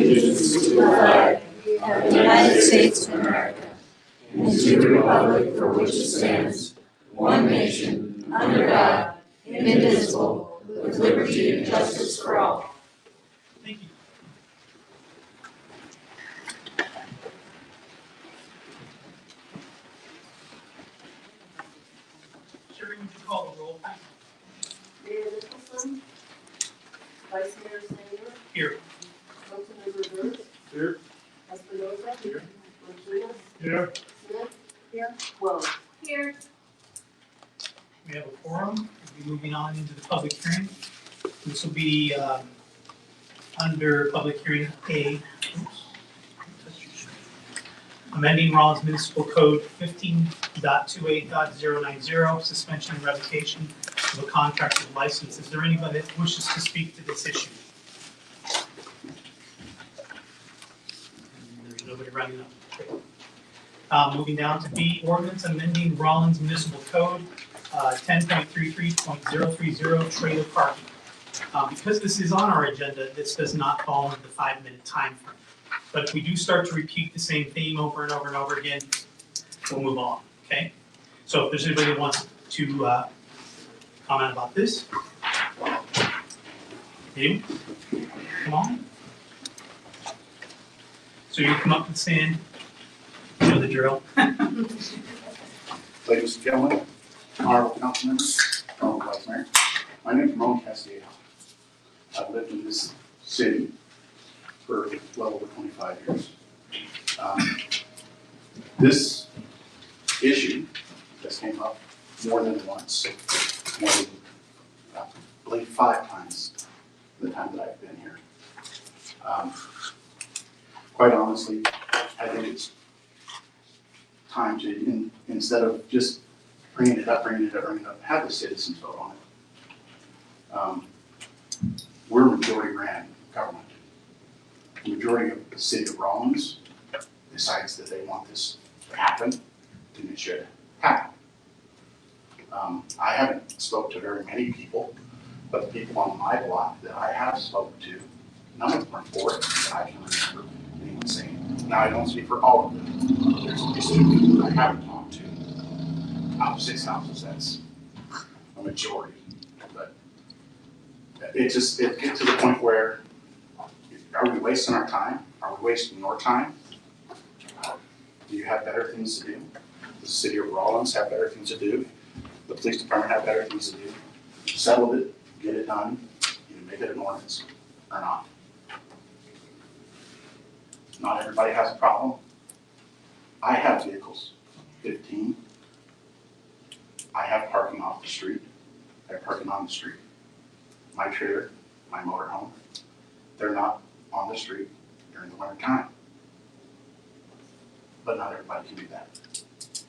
allegiance to the flag of the United States of America and to the republic for which it stands, one nation, under God, indivisible, with liberty and justice for all. Thank you. Sherry, would you call the roll, please? Mayor Nicholson. Vice Mayor Sanger. Here. Councilmember Burns. Here. Espinoza. Here. Martinez. Here. Smith. Here. Wells. Here. We have a quorum. We'll be moving on into the public hearing. This will be under public hearing A. Amending Rollins Municipal Code 15.28.090, suspension and revocation of a contractor's license. Is there anybody that wishes to speak to this issue? There's nobody running up. Okay. Moving down to B, ordinance amending Rollins Municipal Code 10.33.030, trailer parking. Because this is on our agenda, this does not fall into the 5-minute time frame. But if we do start to repeat the same theme over and over and over again, we'll move on, okay? So if there's anybody who wants to comment about this, you, come on. So you come up and stand, you know the drill. Ladies and gentlemen, honorable council members, honorable vice mayor, my name is Ramon Castillo. I've lived in this city for well over 25 years. This issue just came up more than once, more than, I believe 5 times in the time that I've been here. Quite honestly, I think it's time to, instead of just bringing it up, have the citizens vote on it. We're majority ran government. The majority of the city of Rollins decides that they want this to happen, then it should happen. I haven't spoke to very many people, but the people on my block that I have spoken to, none of them are for it that I can remember anyone saying. Now, I don't speak for all of them. There's at least 2 people that I haven't talked to. Out of 6 houses, that's a majority. But it gets to the point where, are we wasting our time? Are we wasting your time? Do you have better things to do? Does the city of Rollins have better things to do? The police department have better things to do? Settle it, get it done, either make it an ordinance or not. Not everybody has a problem. I have vehicles, 15. I have parking off the street. I have parking on the street. My trailer, my motorhome, they're not on the street during the winter time. But not everybody can do that.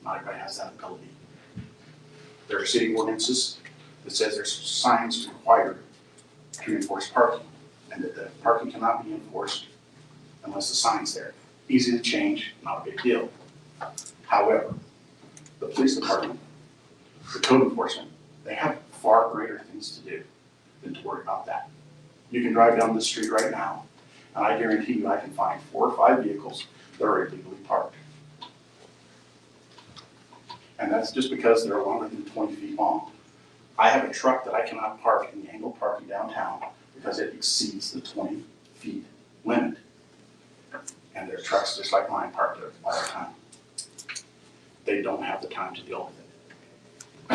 Not everybody has that ability. There are city ordinances that says there's signs required to enforce parking, and that the parking cannot be enforced unless the sign's there. Easy to change, not a big deal. However, the police department, the code enforcement, they have far greater things to do than to worry about that. You can drive down the street right now, and I guarantee you I can find 4 or 5 vehicles that are illegally parked. And that's just because they're longer than 20 feet long. I have a truck that I cannot park in the angle parking downtown because it exceeds the 20 feet limit. And there are trucks just like mine parked there all the time. They don't have the time to deal with it.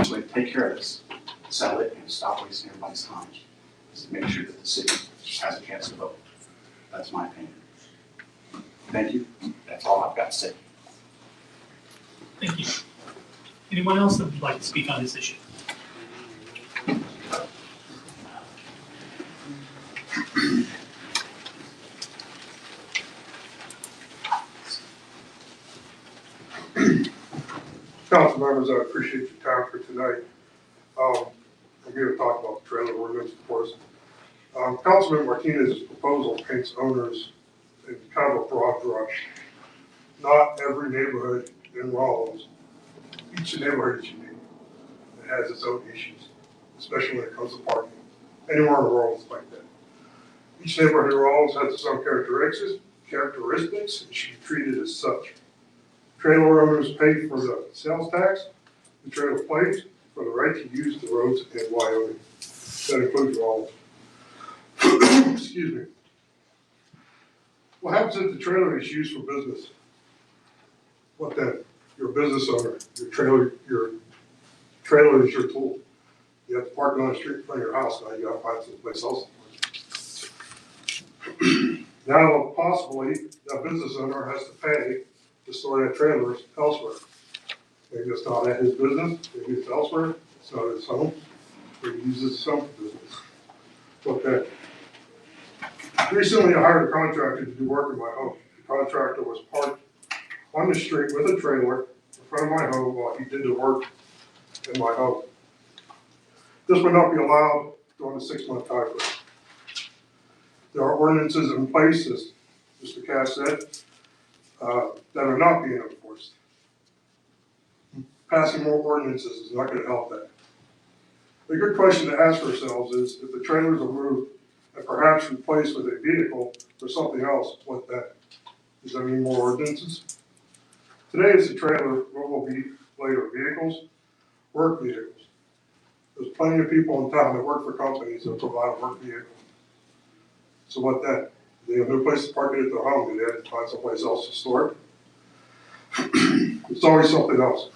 So take care of this, settle it, and stop wasting everybody's time. Just to make sure that the city has a chance to vote. That's my opinion. Thank you. That's all I've got to say. Thank you. Anyone else that would like to speak on this issue? Council members, I appreciate your time for tonight. I'm here to talk about the trailer ordinance, of course. Councilman Martinez's proposal paints owners in kind of a broad brush. Not every neighborhood in Rollins, each neighborhood is unique. It has its own issues, especially when it comes to parking. Anywhere in Rollins like that. Each neighborhood rules has some characteristics and should be treated as such. Trailer owners pay for the sales tax, the trailer plates, for the right to use the roads in Wyoming. That includes all. Excuse me. What happens if the trailer is used for business? What then? You're a business owner. Your trailer is your tool. You have to park it on the street in front of your house. Now you gotta find someplace else to put it. Now, possibly, that business owner has to pay to store that trailer elsewhere. Maybe it's not at his business, maybe it's elsewhere, it's not his home, or he uses his home for business. Okay. Recently, I hired a contractor to do work in my home. The contractor was parked on the street with a trailer in front of my home while he did the work in my home. This would not be allowed during the 6-month time frame. There are ordinances in place, as Mr. Cass said, that are not being enforced. Passing more ordinances is not gonna help that. The good question to ask ourselves is, if the trailers are moved and perhaps replaced with a vehicle or something else, what then? Does that mean more ordinances? Today it's a trailer, what will be later vehicles, work vehicles. There's plenty of people in town that work for companies that provide a work vehicle. So what then? They have no place to park it at their home, they have to find someplace else to store it. It's always something else.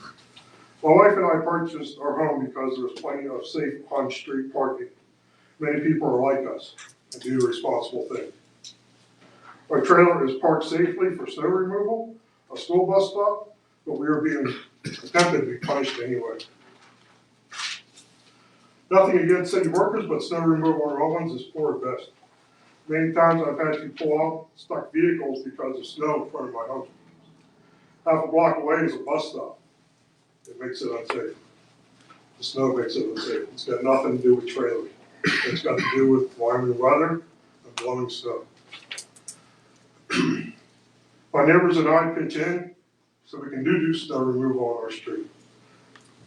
My wife and I purchased our home because there's plenty of safe on-street parking. Many people are like us and do the responsible thing. Our trailer is parked safely for snow removal, a school bus stop, but we are being attempted to be punished anyway. Nothing against city workers, but snow removal on our ones is poor at best. Many times I've had to pull out stuck vehicles because of snow in front of my home. Half a block away is a bus stop. It makes it unsafe. The snow makes it unsafe. It's got nothing to do with trailers. It's got to do with Wyoming weather and blowing snow. My neighbors and I pitch in so we can do snow removal on our street.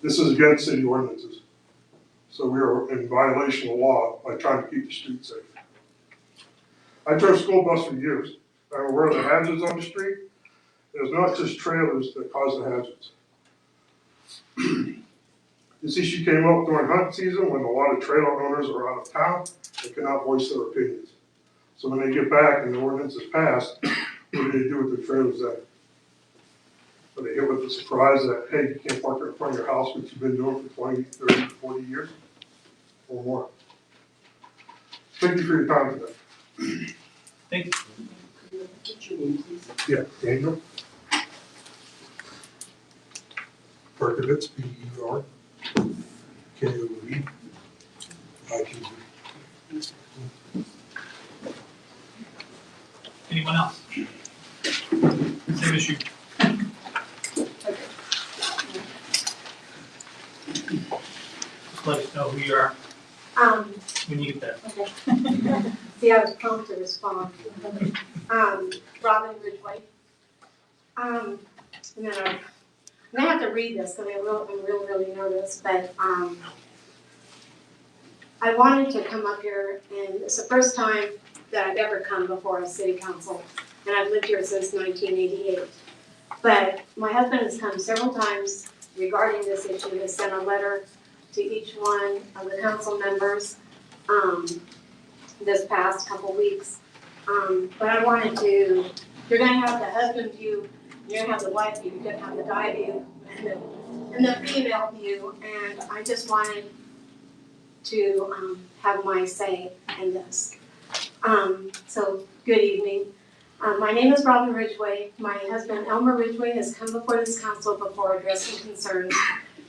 This is against city ordinances. So we are in violation of law by trying to keep the street safe. I drove school bus for years. I'm aware of the hazards on the street. It's not just trailers that cause the hazards. This issue came up during hunt season when a lot of trailer owners are out of town and cannot voice their opinions. So when they get back and the ordinance is passed, what do they do with their trailers then? Are they hit with the surprise that, hey, you can't park in front of your house, which you've been doing for 20, 30, 40 years or more? Thank you for your time today. Thank you. What's your name, please? Yeah, Daniel. Berkovitz, B-E-R, K-O-V, I-T-Z. Anyone else? Same issue. Just let us know who you are when you get there. Okay. See, I was prompt to respond. Robin Ridgway. I'm gonna have to read this because I'm really nervous, but I wanted to come up here, and it's the first time that I've ever come before a city council, and I've lived here since 1988. But my husband has come several times regarding this issue. He has sent a letter to each one of the council members this past couple weeks. But I wanted to, you're gonna have the husband view, you're gonna have the wife view, you're gonna have the guy view, and the female view, and I just wanted to have my say in this. So, good evening. My name is Robin Ridgway. My husband Elmer Ridgway has come before this council before addressing concerns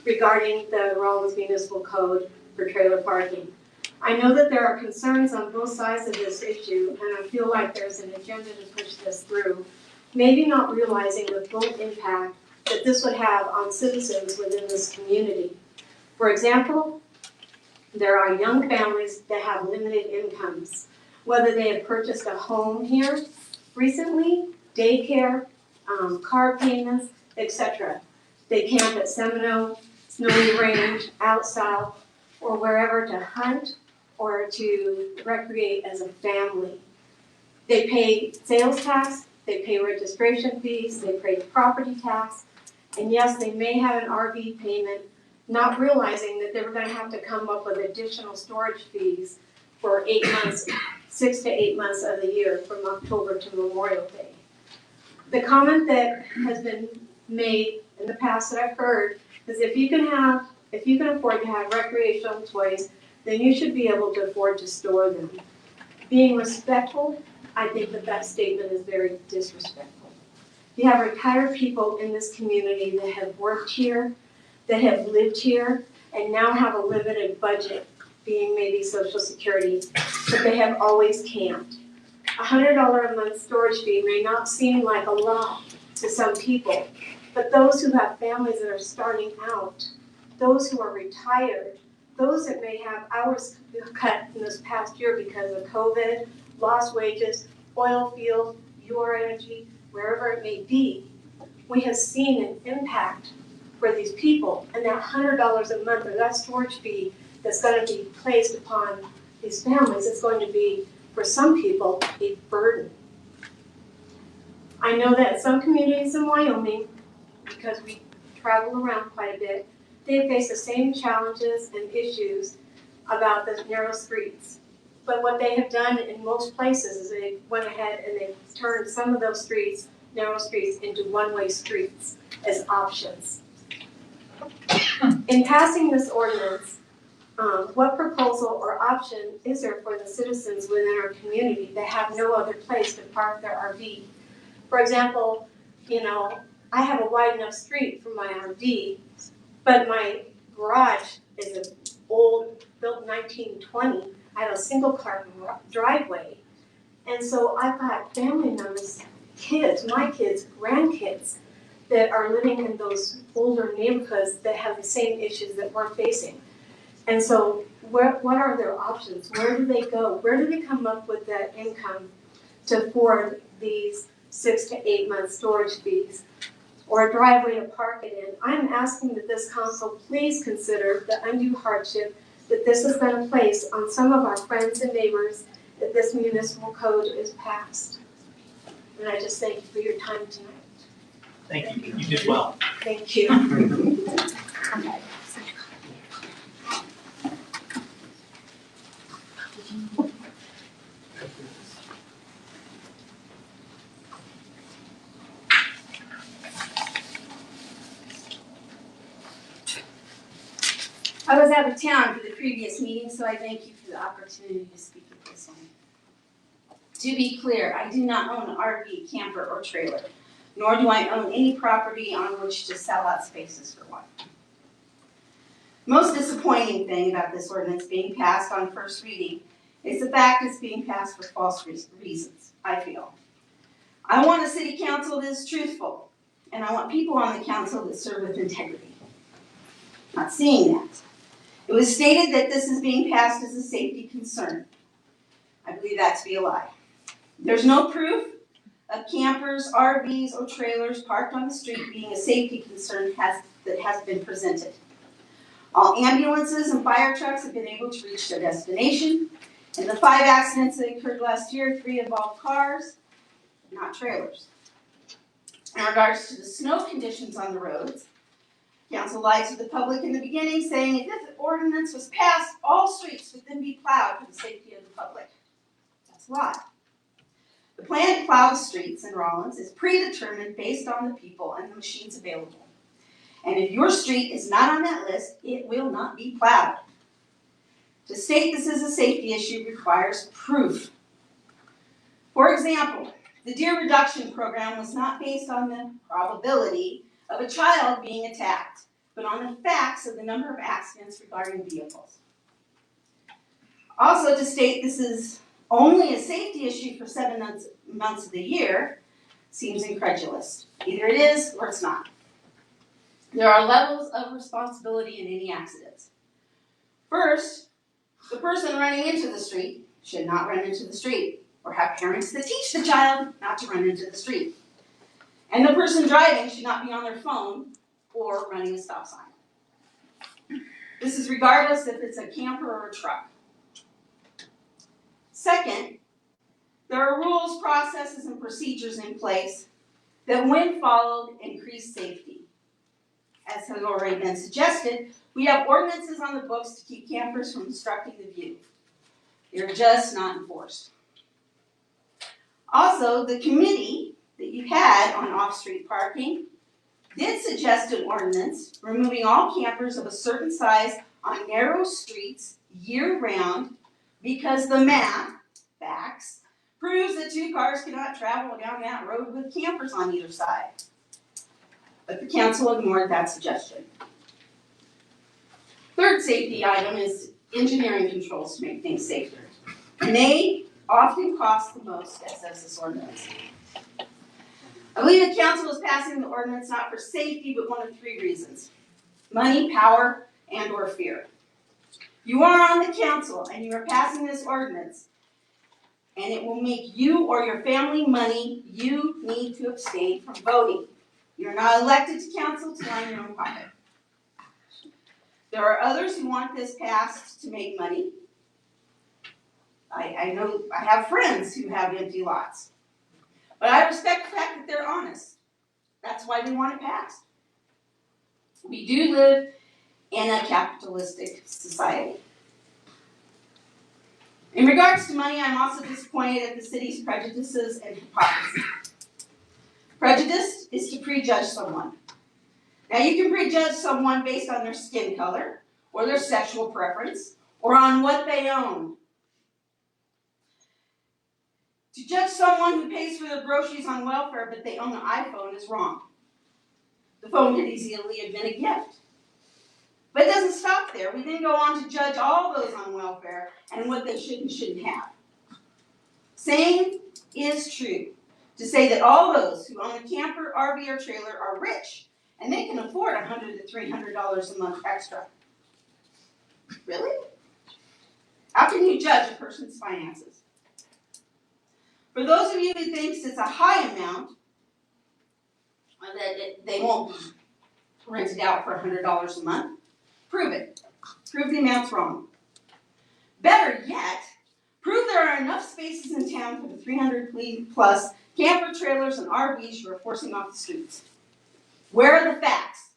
regarding the Rawlins Municipal Code for trailer parking. I know that there are concerns on both sides of this issue, and I feel like there's an agenda to push this through, maybe not realizing the full impact that this would have on citizens within this community. For example, there are young families that have limited incomes, whether they have purchased a home here recently, daycare, car payments, etc. They camp at Seminole, Snowy Range, out south, or wherever to hunt or to recreate as a family. They pay sales tax, they pay registration fees, they pay property tax, and yes, they may have an RV payment, not realizing that they were gonna have to come up with additional storage fees for 8 months, 6 to 8 months of the year, from October to Memorial Day. The comment that has been made in the past that I've heard is if you can afford to have recreational toys, then you should be able to afford to store them. Being respectful, I think that statement is very disrespectful. You have retired people in this community that have worked here, that have lived here, and now have a limited budget, being maybe Social Security, but they have always camped. $100 a month storage fee may not seem like a lot to some people, but those who have families that are starting out, those who are retired, those that may have hours cut in this past year because of COVID, lost wages, oil field, your energy, wherever it may be, we have seen an impact for these people. And that $100 a month or that storage fee that's going to be placed upon these families is going to be, for some people, a burden. I know that some communities in Wyoming, because we travel around quite a bit, they face the same challenges and issues about the narrow streets. But what they have done in most places is they went ahead and they turned some of those streets, narrow streets, into one-way streets as options. In passing this ordinance, what proposal or option is there for the citizens within our community that have no other place to park their RV? For example, I have a wide enough street for my RV, but my garage is an old, built 1920. I have a single car driveway. And so I've got family members, kids, my kids, grandkids, that are living in those older neighborhoods that have the same issues that we're facing. And so what are their options? Where do they go? Where do they come up with that income to afford these 6 to 8 month storage fees or a driveway to park it in? I'm asking that this council please consider the undue hardship that this is going to place on some of our friends and neighbors if this municipal code is passed. And I just thank you for your time tonight. Thank you, you did well. Thank you. I was out of town for the previous meeting, so I thank you for the opportunity to speak at this one. To be clear, I do not own an RV, camper, or trailer, nor do I own any property on which to sell out spaces for one. Most disappointing thing about this ordinance being passed on first reading is the fact it's being passed for false reasons, I feel. I want a city council that is truthful, and I want people on the council that serve with integrity. Not seeing that. It was stated that this is being passed as a safety concern. I believe that to be a lie. There's no proof of campers, RVs, or trailers parked on the street being a safety concern that has been presented. All ambulances and fire trucks have been able to reach their destination. In the 5 accidents that occurred last year, 3 involved cars, not trailers. In regards to the snow conditions on the roads, council lied to the public in the beginning, saying if this ordinance was passed, all streets would then be plowed for the safety of the public. That's a lie. The plan to plow the streets in Rollins is predetermined based on the people and the machines available. And if your street is not on that list, it will not be plowed. To state this is a safety issue requires proof. For example, the deer reduction program was not based on the probability of a child being attacked, but on the facts of the number of accidents regarding vehicles. Also, to state this is only a safety issue for 7 months of the year seems incredulous. Either it is or it's not. There are levels of responsibility in any accidents. First, the person running into the street should not run into the street, or have parents that teach the child not to run into the street. And the person driving should not be on their phone or running a stop sign. This is regardless if it's a camper or a truck. Second, there are rules, processes, and procedures in place that, when followed, increase safety. As has already been suggested, we have ordinances on the books to keep campers from obstructing the view. They're just not enforced. Also, the committee that you had on off-street parking did suggest an ordinance removing all campers of a certain size on narrow streets year-round because the math, facts, proves that 2 cars cannot travel down that road with campers on either side. But the council ignored that suggestion. Third safety item is engineering controls to make things safer. And they often cost the most, as does this ordinance. I believe the council is passing the ordinance not for safety, but one of 3 reasons: money, power, and or fear. You are on the council and you are passing this ordinance, and it will make you or your family money. You need to abstain from voting. You're not elected to council to line your own pocket. There are others who want this passed to make money. I know I have friends who have empty lots. But I respect the fact that they're honest. That's why we want it passed. We do live in a capitalistic society. In regards to money, I'm also disappointed at the city's prejudices and hypocrisy. Prejudice is to prejudge someone. Now, you can prejudge someone based on their skin color, or their sexual preference, or on what they own. To judge someone who pays for their groceries on welfare but they own an iPhone is wrong. The phone could easily have been a gift. But it doesn't stop there. We then go on to judge all those on welfare and what they should and shouldn't have. Same is true to say that all those who own a camper, RV, or trailer are rich and they can afford $100 to $300 a month extra. Really? How can you judge a person's finances? For those of you who think it's a high amount, that they won't rent it out for $100 a month, prove it. Prove the amount's wrong. Better yet, prove there are enough spaces in town for the 300 plus camper trailers and RVs you are forcing off the streets. Where are the facts?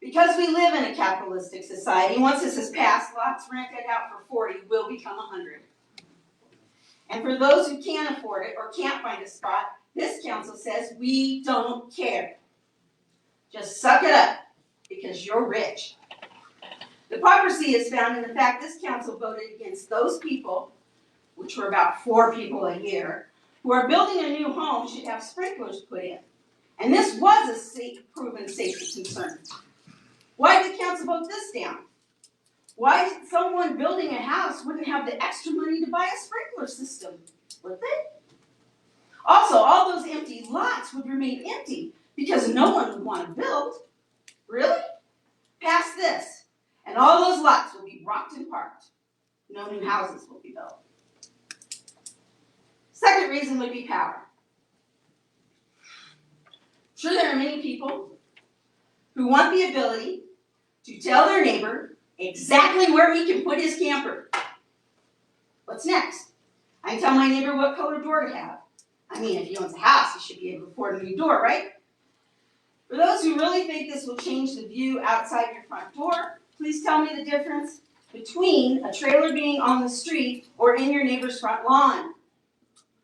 Because we live in a capitalistic society, once this is passed, lots rented out for 40 will become 100. And for those who can't afford it or can't find a spot, this council says we don't care. Just suck it up because you're rich. The hypocrisy is found in the fact this council voted against those people, which were about 4 people a year, who are building a new home should have sprinklers put in. And this was a proven safety concern. Why did the council vote this down? Why someone building a house wouldn't have the extra money to buy a sprinkler system, would they? Also, all those empty lots would remain empty because no one would want to build. Really? Pass this, and all those lots will be rocked and parked. No new houses will be built. Second reason would be power. Sure, there are many people who want the ability to tell their neighbor exactly where he can put his camper. What's next? I can tell my neighbor what color door to have. I mean, if he owns a house, he should be able to afford a new door, right? For those who really think this will change the view outside your front door, please tell me the difference between a trailer being on the street or in your neighbor's front lawn.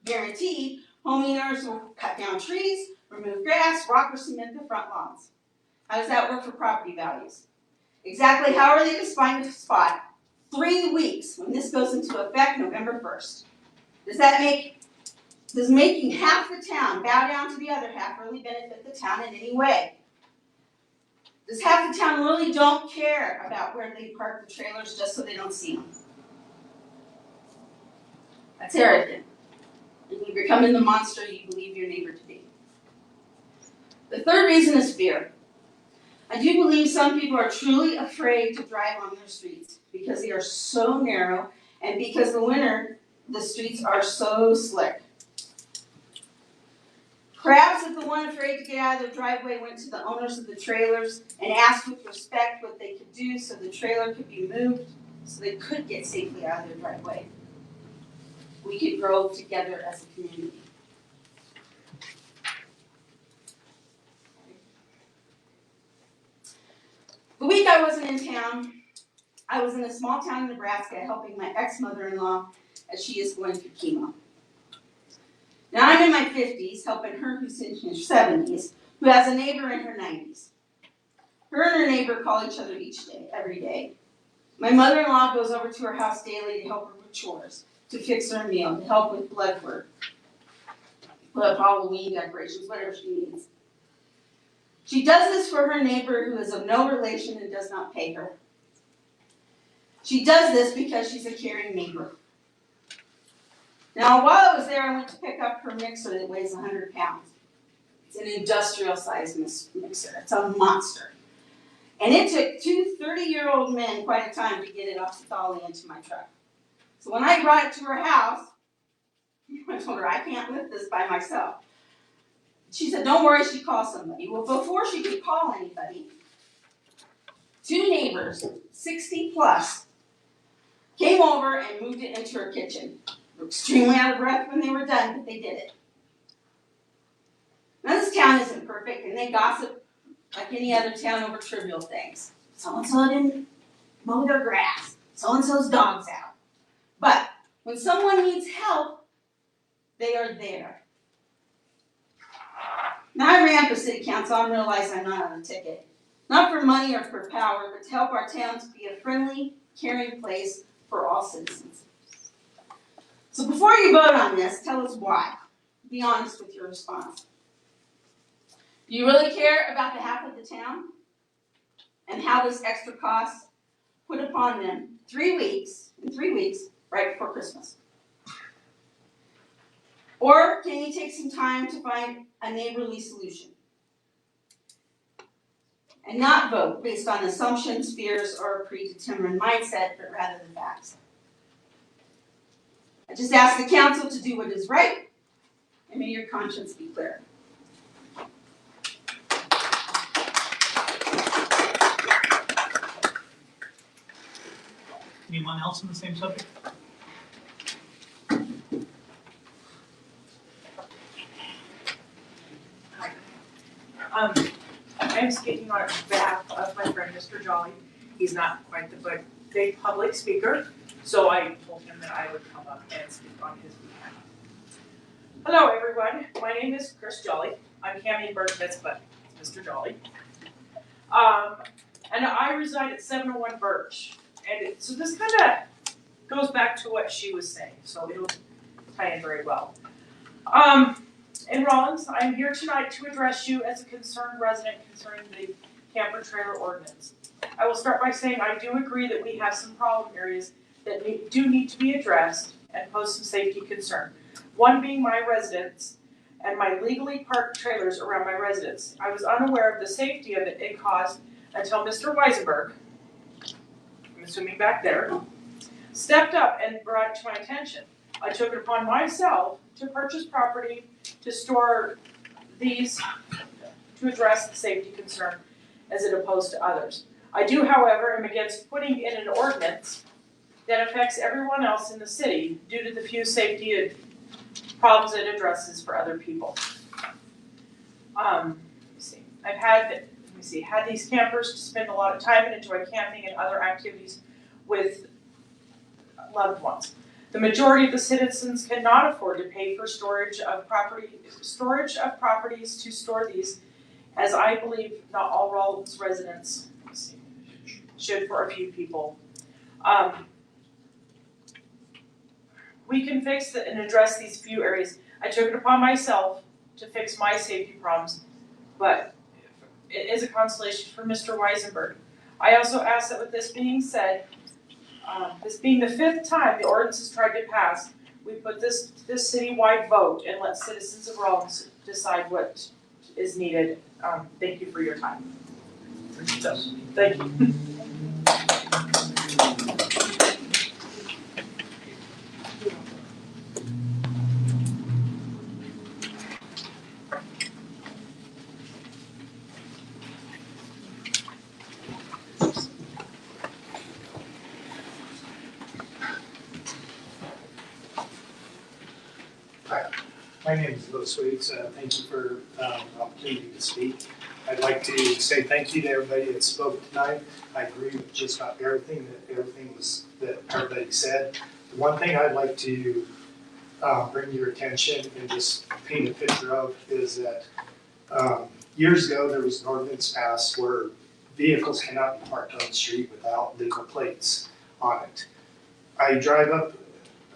Guaranteed, homeowners will cut down trees, remove grass, rock, or cement the front lawns. How does that work for property values? Exactly how are they to find a spot? 3 weeks when this goes into effect November 1st. Does making half the town bow down to the other half really benefit the town in any way? Does half the town really don't care about where they park the trailers just so they don't see them? That's arrogant. And you're becoming the monster you believe your neighbor to be. The third reason is fear. I do believe some people are truly afraid to drive on their streets because they are so narrow and because in the winter, the streets are so slick. Perhaps if the one afraid to get out of their driveway went to the owners of the trailers and asked with respect what they could do so the trailer could be moved so they could get safely out of their driveway, we could grow together as a community. The week I wasn't in town, I was in a small town in Nebraska helping my ex-mother-in-law as she is going through chemo. Now I'm in my 50s helping her who's in her 70s, who has a neighbor in her 90s. Her and her neighbor call each other each day, every day. My mother-in-law goes over to her house daily to help her with chores, to fix her a meal, to help with blood work, put up Halloween decorations, whatever she needs. She does this for her neighbor who is of no relation and does not pay her. She does this because she's a caring neighbor. Now, while I was there, I went to pick up her mixer that weighs 100 pounds. It's an industrial-sized mixer. It's a monster. And it took two 30-year-old men quite a time to get it off the dolly into my truck. So when I brought it to her house, I told her, I can't lift this by myself. She said, don't worry, she'd call somebody. Well, before she could call anybody, two neighbors, 60 plus, came over and moved it into her kitchen. They were extremely out of breath when they were done, but they did it. Now this town isn't perfect, and they gossip like any other town over trivial things. So-and-so didn't mow their grass. So-and-so's dog's out. But when someone needs help, they are there. Now I ran for city council and realized I'm not on a ticket. Not for money or for power, but to help our town to be a friendly, caring place for all citizens. So before you vote on this, tell us why. Be honest with your response. Do you really care about the half of the town? And how this extra cost put upon them 3 weeks, right before Christmas? Or can you take some time to find a neighborly solution? And not vote based on assumptions, fears, or a predetermined mindset, but rather the facts. I just ask the council to do what is right, and may your conscience be clear. Anyone else on the same subject? I'm speaking on behalf of my friend, Mr. Jolly. He's not quite the big public speaker, so I told him that I would come up and speak on his behalf. Hello, everyone. My name is Chris Jolly. I'm Cammy Birchmans, but it's Mr. Jolly. And I reside at 701 Birch. And so this kind of goes back to what she was saying, so it'll tie in very well. In Rollins, I'm here tonight to address you as a concerned resident concerning the camper trailer ordinance. I will start by saying I do agree that we have some problem areas that do need to be addressed and pose some safety concern. One being my residence and my legally parked trailers around my residence. I was unaware of the safety of it caused until Mr. Weisenberg, I'm assuming back there, stepped up and brought it to my attention. I took it upon myself to purchase property to store these to address the safety concern as it opposed to others. I do, however, am against putting in an ordinance that affects everyone else in the city due to the few safety problems it addresses for other people. I've had these campers to spend a lot of time and enjoy camping and other activities with loved ones. The majority of the citizens cannot afford to pay for storage of properties to store these, as I believe not all Rollins residents should for a few people. We can fix and address these few areas. I took it upon myself to fix my safety problems, but it is a consolation for Mr. Weisenberg. I also ask that with this being said, this being the 5th time the ordinance has tried to pass, we put this citywide vote and let citizens of Rollins decide what is needed. Thank you for your time. Thank you. My name is Bill Sweets. Thank you for the opportunity to speak. I'd like to say thank you to everybody that spoke tonight. I agree with just about everything that everybody said. The one thing I'd like to bring your attention and just paint a picture of is that years ago there was an ordinance passed where vehicles cannot be parked on the street without legal plates on it. I drive up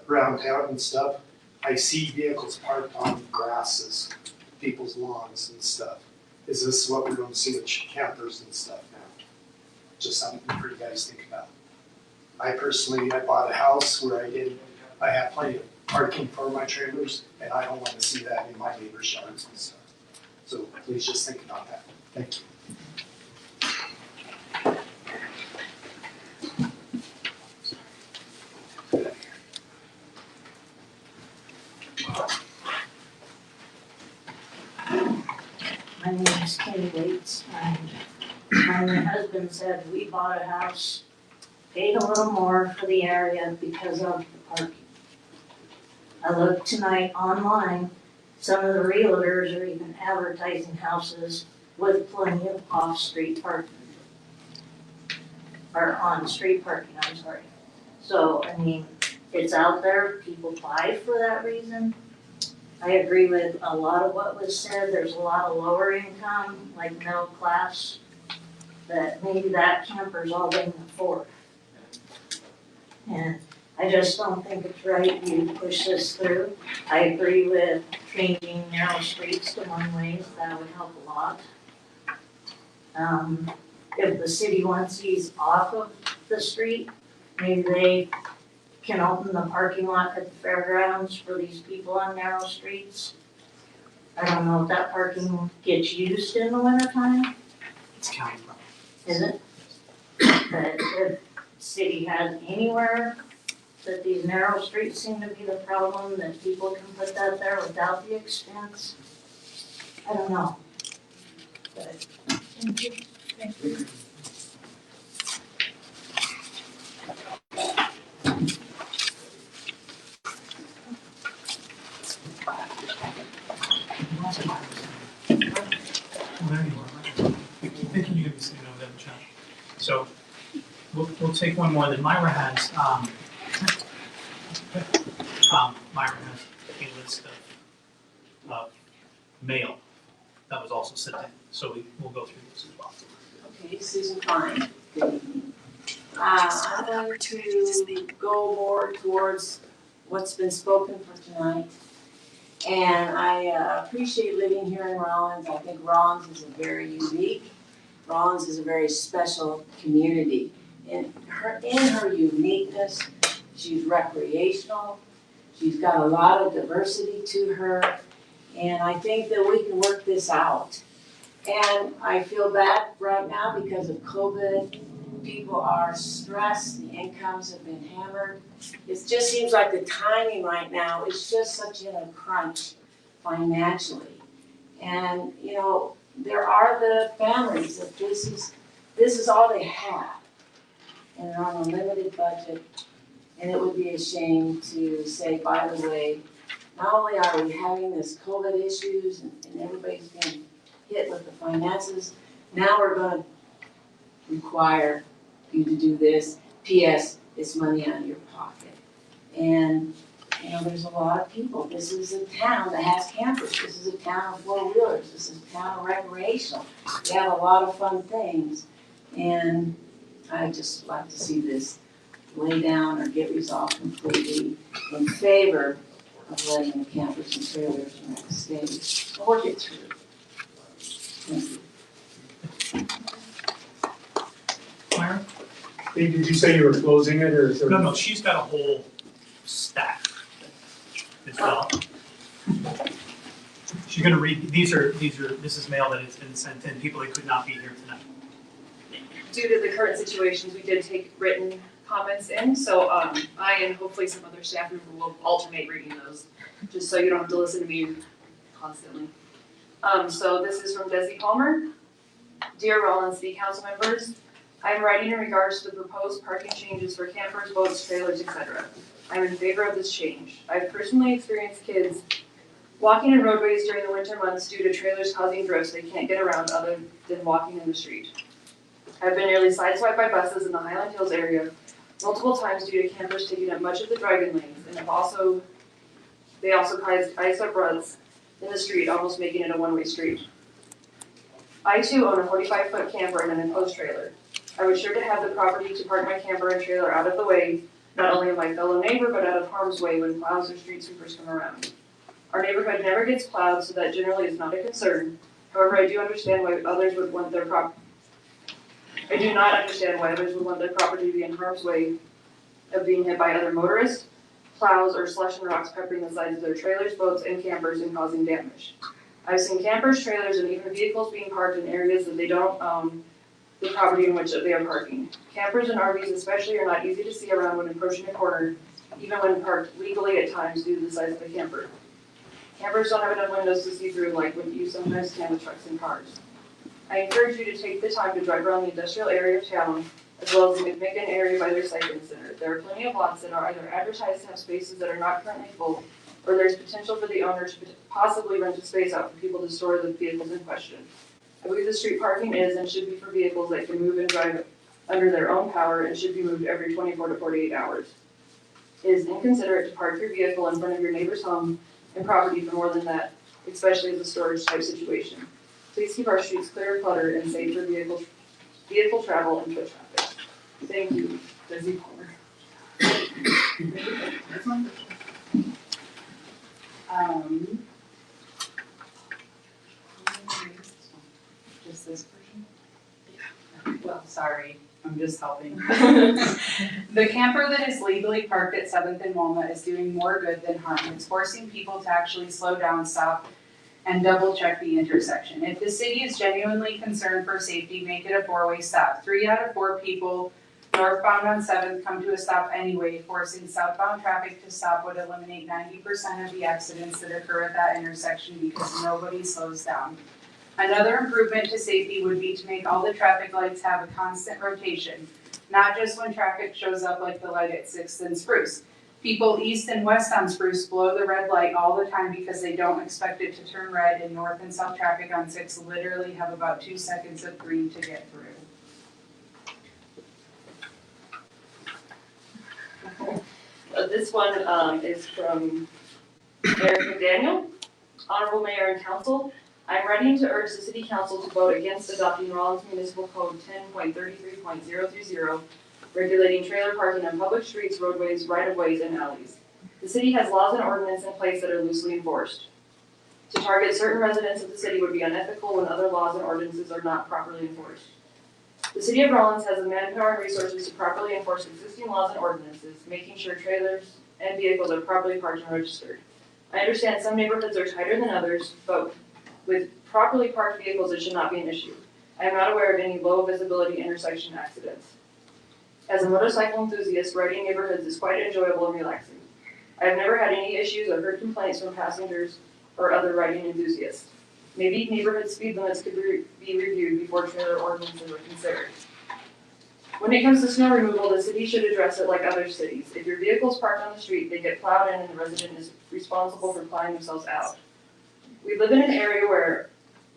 around town and stuff. I see vehicles parked on grasses, people's lawns and stuff. Is this what we're going to see with campers and stuff now? Just something for you guys to think about. I bought a house where I have plenty of parking for my trailers, and I don't want to see that in my neighbor's yards and stuff. So please just think about that. Thank you. My name is Kenny Waits, and my husband said we bought a house, paid a little more for the area because of the parking. I looked tonight online, some of the realtors are even advertising houses with plenty of off-street parking. Or on-street parking, I'm sorry. So, I mean, it's out there, people buy for that reason. I agree with a lot of what was said, there's a lot of lower income, like middle class, that maybe that camper's all they can afford. And I just don't think it's right you push this through. I agree with changing narrow streets to one ways, that would help a lot. If the city wants these off of the street, maybe they can open the parking lot at the fairgrounds for these people on narrow streets. I don't know if that parking gets used in the wintertime, It's county property. is it? But if the city has anywhere that these narrow streets seem to be the problem, that people can put that there without the expense, I don't know. But, thank you. Thank you. Well, there you are. Thinking you're gonna be sitting over there, Michelle. So, we'll take one more that Myra has, Myra has a list of mail that was also sent in, so we'll go through this as well. Okay, Susan Klein, good evening. I want to go more towards what's been spoken for tonight. And I appreciate living here in Rollins. I think Rollins is a very unique, Rollins is a very special community. In her uniqueness, she's recreational, she's got a lot of diversity to her, and I think that we can work this out. And I feel bad right now because of COVID. People are stressed, the incomes have been hammered. It just seems like the timing right now is just such in a crunch financially. And, you know, there are the families that this is all they have. And they're on a limited budget. And it would be a shame to say, by the way, not only are we having this COVID issues and everybody's being hit with the finances, now we're gonna require you to do this. P.S. It's money out of your pocket. And, you know, there's a lot of people. This is a town that has campers. This is a town of four-wheelers. This is a town of recreational. We have a lot of fun things. And I just like to see this lay down or get resolved completely in favor of letting the campers and trailers in that state work it through. Thank you. Myra? Hey, did you say you were closing it, or is there? No, she's got a whole stack as well. She's gonna read, this is mail that has been sent in, people that could not be here tonight. Due to the current situations, we did take written comments in, so I and hopefully some other staff member will alternate reading those, just so you don't have to listen to me constantly. So this is from Desi Palmer. Dear Rollins City Council members, I am writing in regards to the proposed parking changes for campers, boats, trailers, etc. I am in favor of this change. I've personally experienced kids Walking in roadways during the winter months due to trailers causing drifts they can't get around other than walking in the street. I've been nearly sideswiped by buses in the Highland Hills area multiple times due to campers taking up much of the driving lanes, and they also caused iced up ruts in the street, almost making it a one-way street. I too own a 45-foot camper and an enclosed trailer. I was sure to have the property to park my camper and trailer out of the way, not only of my fellow neighbor, but out of harm's way when plows or street sweepers come around. Our neighborhood never gets plowed, so that generally is not a concern. However, I do understand why others would want their I do not understand why others would want their property to be in harm's way of being hit by other motorists, plows, or slush and rocks peppering the sides of their trailers, boats, and campers and causing damage. I've seen campers, trailers, and even vehicles being parked in areas that they don't own the property in which they are parking. Campers and RVs especially are not easy to see around when approaching a corner, even when parked legally at times due to the size of the camper. Campers don't have enough windows to see through like what you sometimes can with trucks and cars. I encourage you to take the time to drive around the industrial area of town, as well as the McMicken area by their cycling center. There are plenty of lots that are either advertised to have spaces that are not currently full, or there's potential for the owner to possibly rent a space out for people to store the vehicles in question. I believe the street parking is and should be for vehicles that can move and drive under their own power and should be moved every 24 to 48 hours. It is inconsiderate to park your vehicle in front of your neighbor's home and property for more than that, especially as a storage type situation. Please keep our streets clear of clutter and safe for vehicle travel and foot traffic. Thank you, Desi Palmer. Just this version? Well, sorry, I'm just helping. The camper that is legally parked at 7th and Walnut is doing more good than harm. It's forcing people to actually slow down, stop, and double check the intersection. If the city is genuinely concerned for safety, make it a 4-way stop. 3 out of 4 people northbound on 7th come to a stop anyway. Forcing southbound traffic to stop would eliminate 90% of the accidents that occur at that intersection because nobody slows down. Another improvement to safety would be to make all the traffic lights have a constant rotation, not just when traffic shows up like the light at 6th and Spruce. People east and west on Spruce blow the red light all the time because they don't expect it to turn red, and north and south traffic on 6 literally have about 2 seconds of green to get through. This one is from Eric McDaniel. Honorable Mayor and Council, I'm writing to urge the City Council to vote against adopting Rollins Municipal Code 10.33.030, regulating trailer parking on public streets, roadways, right-of-ways, and alleys. The city has laws and ordinances in place that are loosely enforced. To target certain residents of the city would be unethical when other laws and ordinances are not properly enforced. The City of Rollins has the manpower and resources to properly enforce existing laws and ordinances, making sure trailers and vehicles are properly parked and registered. I understand some neighborhoods are tighter than others, but with properly parked vehicles, it should not be an issue. I am not aware of any low visibility intersection accidents. As a motorcycle enthusiast, riding neighborhoods is quite enjoyable and relaxing. I have never had any issues or heard complaints from passengers or other riding enthusiasts. Maybe neighborhood speed limits could be reviewed before trailer ordinances are considered. When it comes to snow removal, the city should address it like other cities. If your vehicle's parked on the street, they get plowed in and the resident is responsible for plowing themselves out. We live in an area where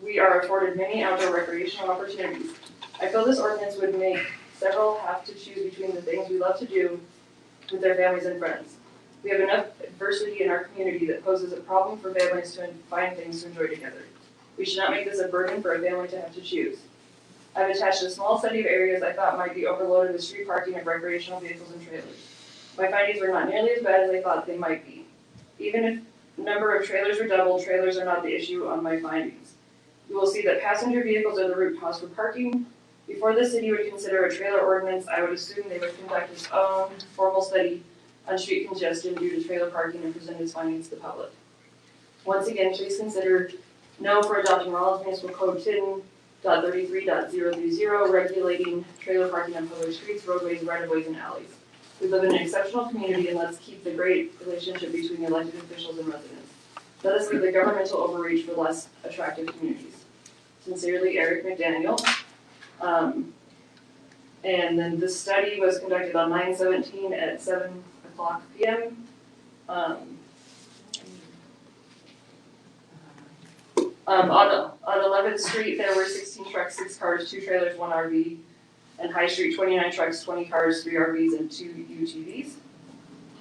we are afforded many outdoor recreational opportunities. I feel this ordinance would make several have to choose between the things we love to do with their families and friends. We have enough adversity in our community that poses a problem for families to find things to enjoy together. We should not make this a burden for a family to have to choose. I've attached a small study of areas I thought might be overloaded with street parking of recreational vehicles and trailers. My findings were not nearly as bad as I thought they might be. Even if the number of trailers were doubled, trailers are not the issue on my findings. You will see that passenger vehicles are the root cause for parking. Before the city would consider a trailer ordinance, I would assume they would conduct its own formal study on street congestion due to trailer parking and present its findings to the public. Once again, please consider no for adopting Rollins Municipal Code 10.33.030, regulating trailer parking on public streets, roadways, right-of-ways, and alleys. We live in an exceptional community, and let's keep the great relationship between the elected officials and residents. Let us leave the governmental overreach for less attractive communities. Sincerely, Eric McDaniel. And then this study was conducted on 9/17 at 7:00 p.m. On 11th Street, there were 16 trucks, 6 cars, 2 trailers, 1 RV. And High Street, 29 trucks, 20 cars, 3 RVs, and 2 UTVs.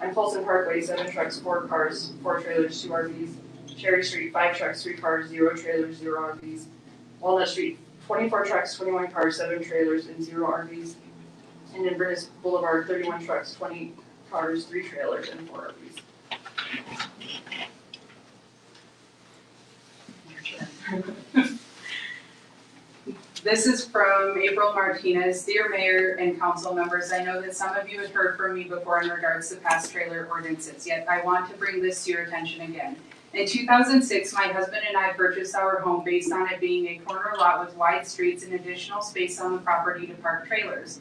On Folsom Parkway, 7 trucks, 4 cars, 4 trailers, 2 RVs. Cherry Street, 5 trucks, 3 cars, 0 trailers, 0 RVs. Walnut Street, 24 trucks, 21 cars, 7 trailers, and 0 RVs. And Inverness Boulevard, 31 trucks, 20 cars, 3 trailers, and 4 RVs. This is from April Martinez. Dear Mayor and council members, I know that some of you have heard from me before in regards to past trailer ordinances, yet I want to bring this to your attention again. In 2006, my husband and I purchased our home based on it being a corner lot with wide streets and additional space on the property to park trailers.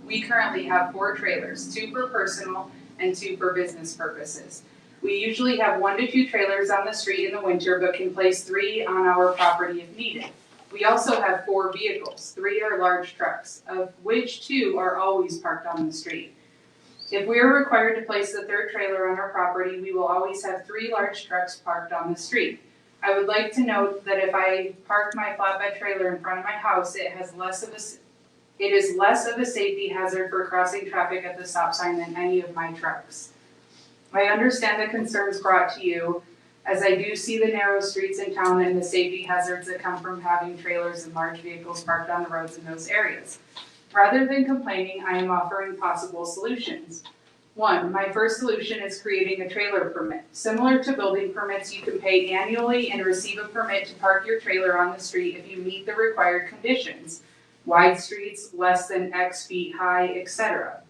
We currently have 4 trailers, 2 for personal and 2 for business purposes. We usually have 1 to 2 trailers on the street in the winter, but can place 3 on our property if needed. We also have 4 vehicles. 3 are large trucks, of which 2 are always parked on the street. If we are required to place the 3rd trailer on our property, we will always have 3 large trucks parked on the street. I would like to note that if I park my flatbed trailer in front of my house, it is less of a safety hazard for crossing traffic at the stop sign than any of my trucks. I understand the concerns brought to you, as I do see the narrow streets in town and the safety hazards that come from having trailers and large vehicles parked on the roads in those areas. Rather than complaining, I am offering possible solutions. 1, my first solution is creating a trailer permit. Similar to building permits, you can pay annually and receive a permit to park your trailer on the street if you meet the required conditions. Wide streets, less than X feet high, etc.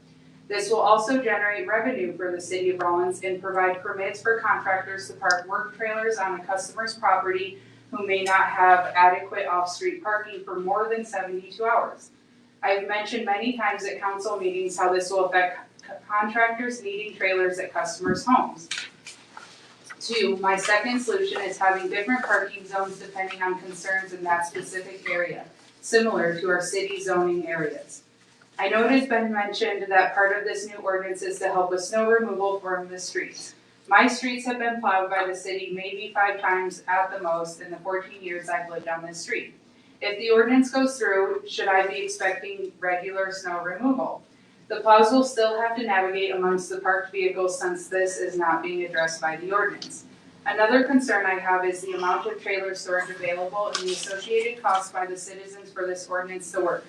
This will also generate revenue for the city of Rollins and provide permits for contractors to park work trailers on a customer's property who may not have adequate off-street parking for more than 72 hours. I have mentioned many times at council meetings how this will affect contractors needing trailers at customers' homes. 2, my second solution is having different parking zones depending on concerns in that specific area, similar to our city zoning areas. I know it has been mentioned that part of this new ordinance is to help with snow removal from the streets. My streets have been plowed by the city maybe 5 times at the most in the 14 years I've lived on this street. If the ordinance goes through, should I be expecting regular snow removal? The plows will still have to navigate amongst the parked vehicles since this is not being addressed by the ordinance. Another concern I have is the amount of trailer storage available and the associated costs by the citizens for this ordinance to work.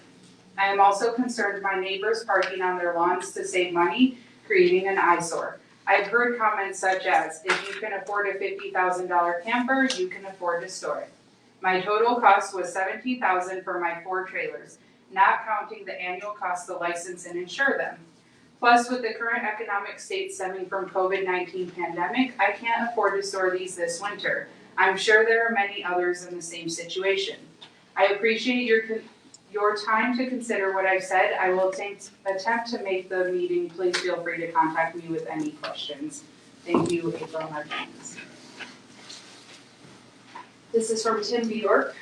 I am also concerned my neighbors parking on their lawns to save money, creating an eyesore. I've heard comments such as, if you can afford a $50,000 camper, you can afford to store it. My total cost was $17,000 for my 4 trailers, not counting the annual cost to license and insure them. Plus, with the current economic state stemming from COVID-19 pandemic, I can't afford to store these this winter. I'm sure there are many others in the same situation. I appreciate your time to consider what I've said. I will attempt to make the meeting. Please feel free to contact me with any questions. Thank you, April Martinez. This is from Tim Bjork.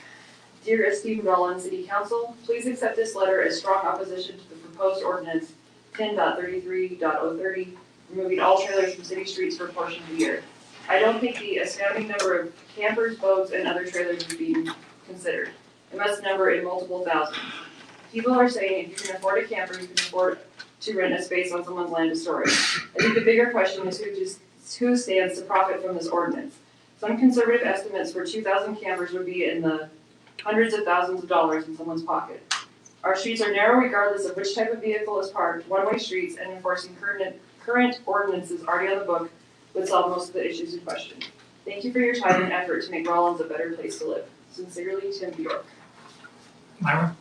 Dear esteemed Rollins City Council, please accept this letter as strong opposition to the proposed ordinance 10.33.030, removing all trailers from city streets for a portion of the year. I don't think the astounding number of campers, boats, and other trailers is being considered. It must number in multiple thousands. People are saying if you can afford a camper, you can afford to rent a space on someone's land to store it. I think the bigger question is who stands to profit from this ordinance. Some conservative estimates for 2,000 campers would be in the hundreds of thousands of dollars in someone's pocket. Our streets are narrow regardless of which type of vehicle is parked. One-way streets and enforcing current ordinances already on the book would solve most of the issues in question. Thank you for your time and effort to make Rollins a better place to live. Sincerely, Tim Bjork. Myra,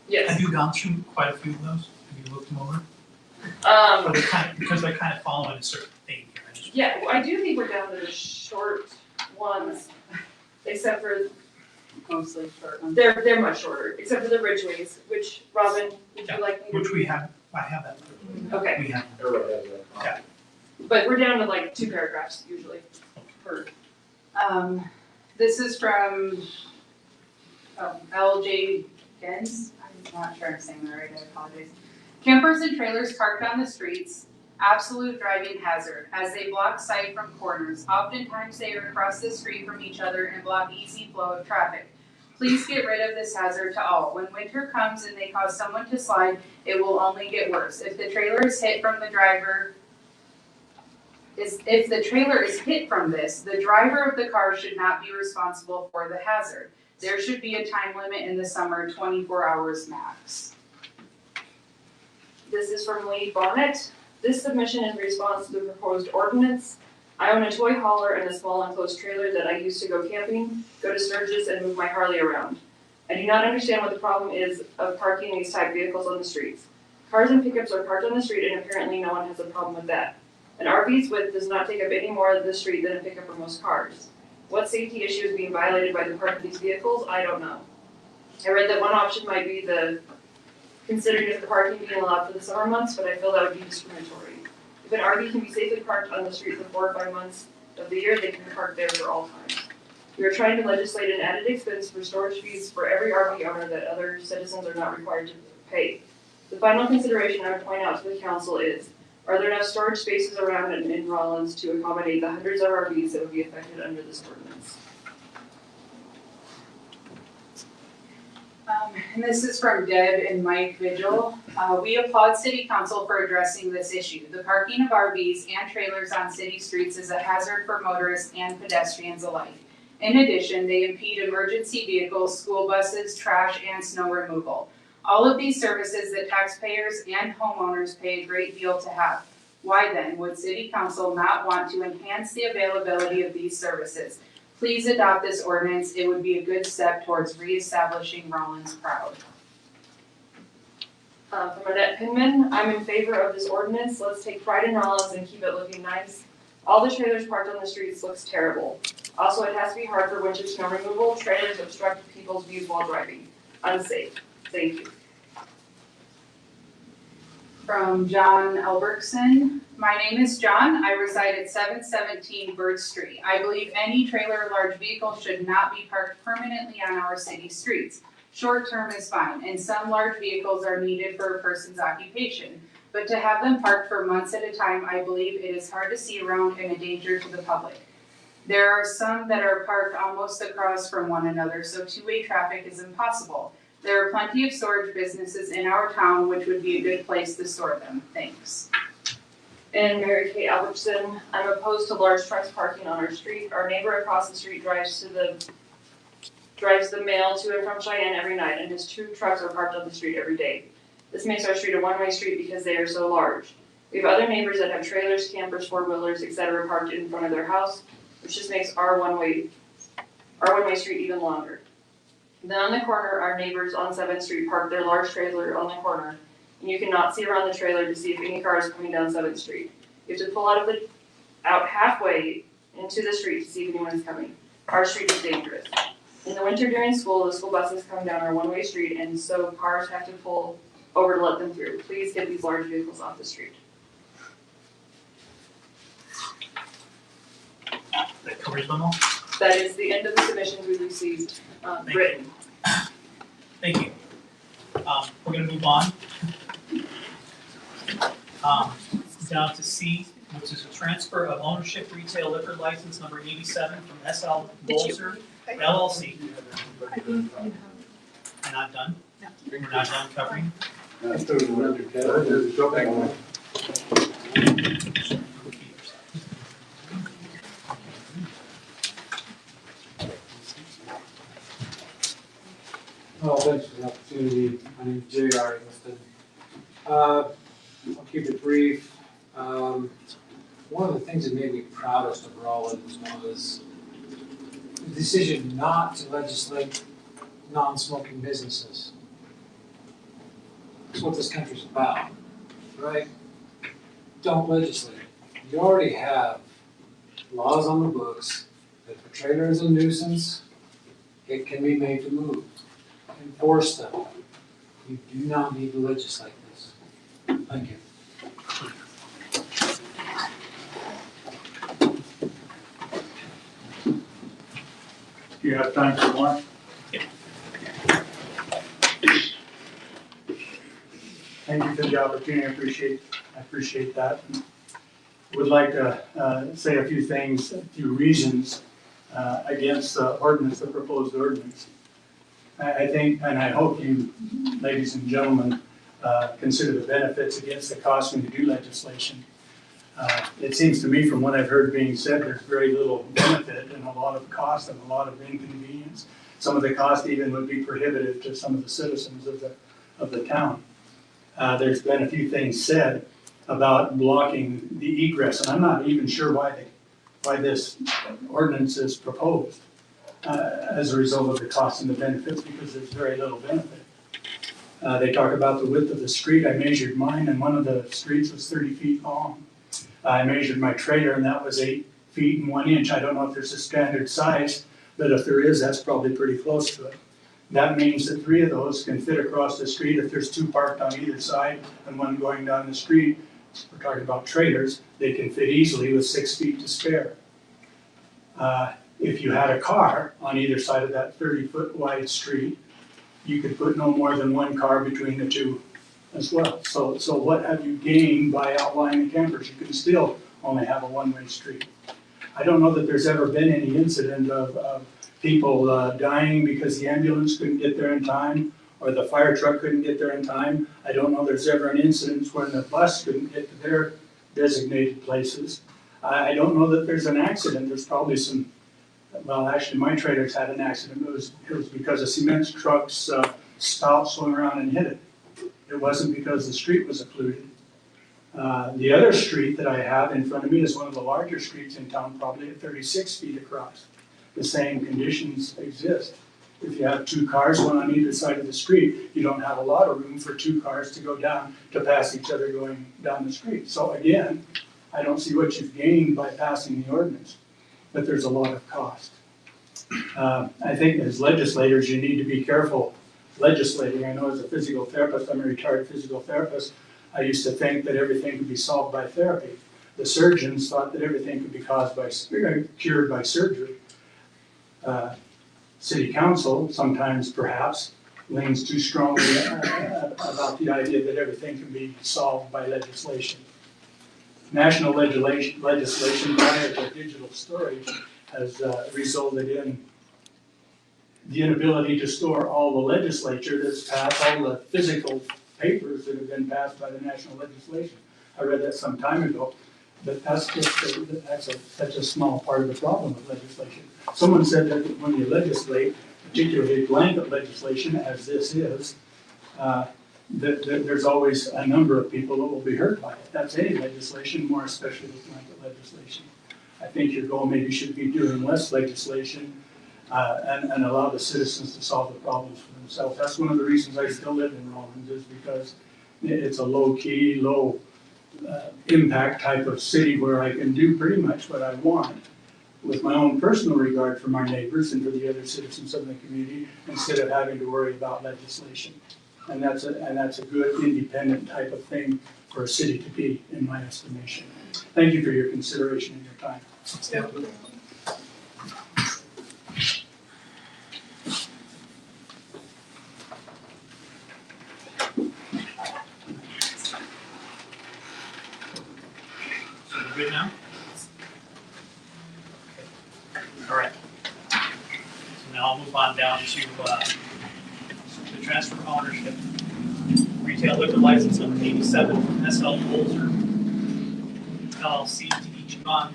Yes. have you gone through quite a few of those? Have you looked them over? Or because they're kind of following a certain thing here. Yeah, well, I do think we're down to the short ones, except for, Mostly short ones. they're much shorter, except for the Ridgeways, which, Robin, would you like me to? Which we have, I have that. Okay, We have. Everybody has that. but we're down to like 2 paragraphs usually per. This is from LJ Gens. I'm not sure I'm saying that right, I apologize. Campers and trailers parked on the streets. Absolute driving hazard, as they block sight from corners. Oftentimes they are across the street from each other and block easy flow of traffic. Please get rid of this hazard to all. When winter comes and they cause someone to slide, it will only get worse. If the trailer is hit from this, the driver of the car should not be responsible for the hazard. There should be a time limit in the summer, 24 hours max. This is from Lee Bonnet. This submission is in response to the proposed ordinance. I own a toy hauler and a small enclosed trailer that I use to go camping, go to Sturgis, and move my Harley around. I do not understand what the problem is of parking these type vehicles on the streets. Cars and pickups are parked on the street and apparently no one has a problem with that. An RV's width does not take up any more of the street than a pickup or most cars. What safety issue is being violated by the park of these vehicles? I don't know. I read that one option might be considering the parking being allowed for the summer months, but I feel that would be discriminatory. If an RV can be safely parked on the street for 4 or 5 months of the year, they can be parked there for all times. We are trying to legislate an added expense for storage fees for every RV owner that other citizens are not required to pay. The final consideration I would point out to the council is, are there enough storage spaces around in Rollins to accommodate the hundreds of RVs that would be affected under this ordinance? And this is from Deb and Mike Vigil. We applaud City Council for addressing this issue. The parking of RVs and trailers on city streets is a hazard for motorists and pedestrians alike. In addition, they impede emergency vehicles, school buses, trash, and snow removal. All of these services that taxpayers and homeowners pay a great deal to have. Why then would City Council not want to enhance the availability of these services? Please adopt this ordinance. It would be a good step towards reestablishing Rollins proud. From Annette Pinman, I'm in favor of this ordinance. Let's take pride in Rollins and keep it looking nice. All the trailers parked on the streets looks terrible. Also, it has to be hard for winter snow removal. Trailers obstruct people's views while driving. Unsafe. Thank you. From John Elberkson. My name is John. I reside at 717 Bird Street. I believe any trailer or large vehicle should not be parked permanently on our city streets. Short term is fine, and some large vehicles are needed for a person's occupation. But to have them parked for months at a time, I believe it is hard to see around and a danger to the public. There are some that are parked almost across from one another, so two-way traffic is impossible. There are plenty of storage businesses in our town which would be a good place to store them. Thanks. And Mary Kay Albertson, I'm opposed to large trucks parking on our street. Our neighbor across the street drives the mail to and from Cheyenne every night, and his 2 trucks are parked on the street every day. This makes our street a one-way street because they are so large. We have other neighbors that have trailers, campers, four-wheelers, etc. parked in front of their house, which just makes our one-way street even longer. Then on the corner, our neighbors on 7th Street park their large trailer on the corner, and you cannot see around the trailer to see if any car is coming down 7th Street. You have to pull out halfway into the street to see if anyone is coming. Our street is dangerous. In the winter during school, the school buses come down our one-way street, and so cars have to pull over to let them through. Please get these large vehicles off the street. That covers them all? That is the end of the submissions we received written. Thank you. We're gonna move on. Down to C, which is a transfer of ownership retail liquor license number 87 from SL Bolzer LLC. We're not done? No. We're not done covering? Oh, thanks for the opportunity. My name is Jerry Arlingston. I'll keep it brief. One of the things that made me proudest of Rollins was the decision not to legislate non-smoking businesses. That's what this country's about, right? Don't legislate. You already have laws on the books that if a trailer is a nuisance, it can be made to move. Enforce them. You do not need to legislate this. Thank you. Do you have time for one? Yeah. Thank you for the opportunity. I appreciate that. would like to say a few things, a few reasons against the ordinance, the proposed ordinance. I think, and I hope you, ladies and gentlemen, consider the benefits against the cost when you do legislation. It seems to me from what I've heard being said, there's very little benefit and a lot of cost and a lot of inconvenience. Some of the cost even would be prohibitive to some of the citizens of the town. There's been a few things said about blocking the egress, and I'm not even sure why this ordinance is proposed as a result of the costs and the benefits, because there's very little benefit. They talk about the width of the street. I measured mine, and one of the streets was 30 feet long. I measured my trailer, and that was 8 feet and 1 inch. I don't know if there's a standard size, but if there is, that's probably pretty close to it. That means that 3 of those can fit across the street. If there's 2 parked on either side and 1 going down the street, we're talking about trailers, they can fit easily with 6 feet to spare. If you had a car on either side of that 30-foot wide street, you could put no more than 1 car between the 2 as well. So what have you gained by outlying the campers? You can still only have a one-way street. I don't know that there's ever been any incident of people dying because the ambulance couldn't get there in time or the fire truck couldn't get there in time. I don't know there's ever an incident when the bus couldn't get to their designated places. I don't know that there's an accident. There's probably some, well, actually my trailer's had an accident. It was because a cement truck stopped, swung around and hit it. It wasn't because the street was occluded. The other street that I have in front of me is one of the larger streets in town, probably at 36 feet across. The same conditions exist. If you have 2 cars, one on either side of the street, you don't have a lot of room for 2 cars to go down to pass each other going down the street. So again, I don't see what you've gained by passing the ordinance, but there's a lot of cost. I think as legislators, you need to be careful legislating. I know as a physical therapist, I'm a retired physical therapist, I used to think that everything could be solved by therapy. The surgeons thought that everything could be cured by surgery. City council sometimes perhaps leans too strongly about the idea that everything can be solved by legislation. National legislation prior to digital storage has resulted in the inability to store all the legislature that's passed, all the physical papers that have been passed by the national legislation. I read that some time ago, but that's such a small part of the problem with legislation. Someone said that when you legislate, particularly blanket legislation, as this is, that there's always a number of people that will be hurt by it. That's any legislation, more especially with blanket legislation. I think your goal maybe should be doing less legislation and allow the citizens to solve the problems for themselves. That's one of the reasons I still live in Rawlins, is because it's a low-key, low impact type of city where I can do pretty much what I want with my own personal regard for my neighbors and for the other citizens of the community, instead of having to worry about legislation. And that's a good independent type of thing for a city to be, in my estimation. Thank you for your consideration and your time. Good now? All right. So now I'll move on down to the transfer of ownership. Retail liquor license number 87, SL Bolzer, LLC to Ichiban,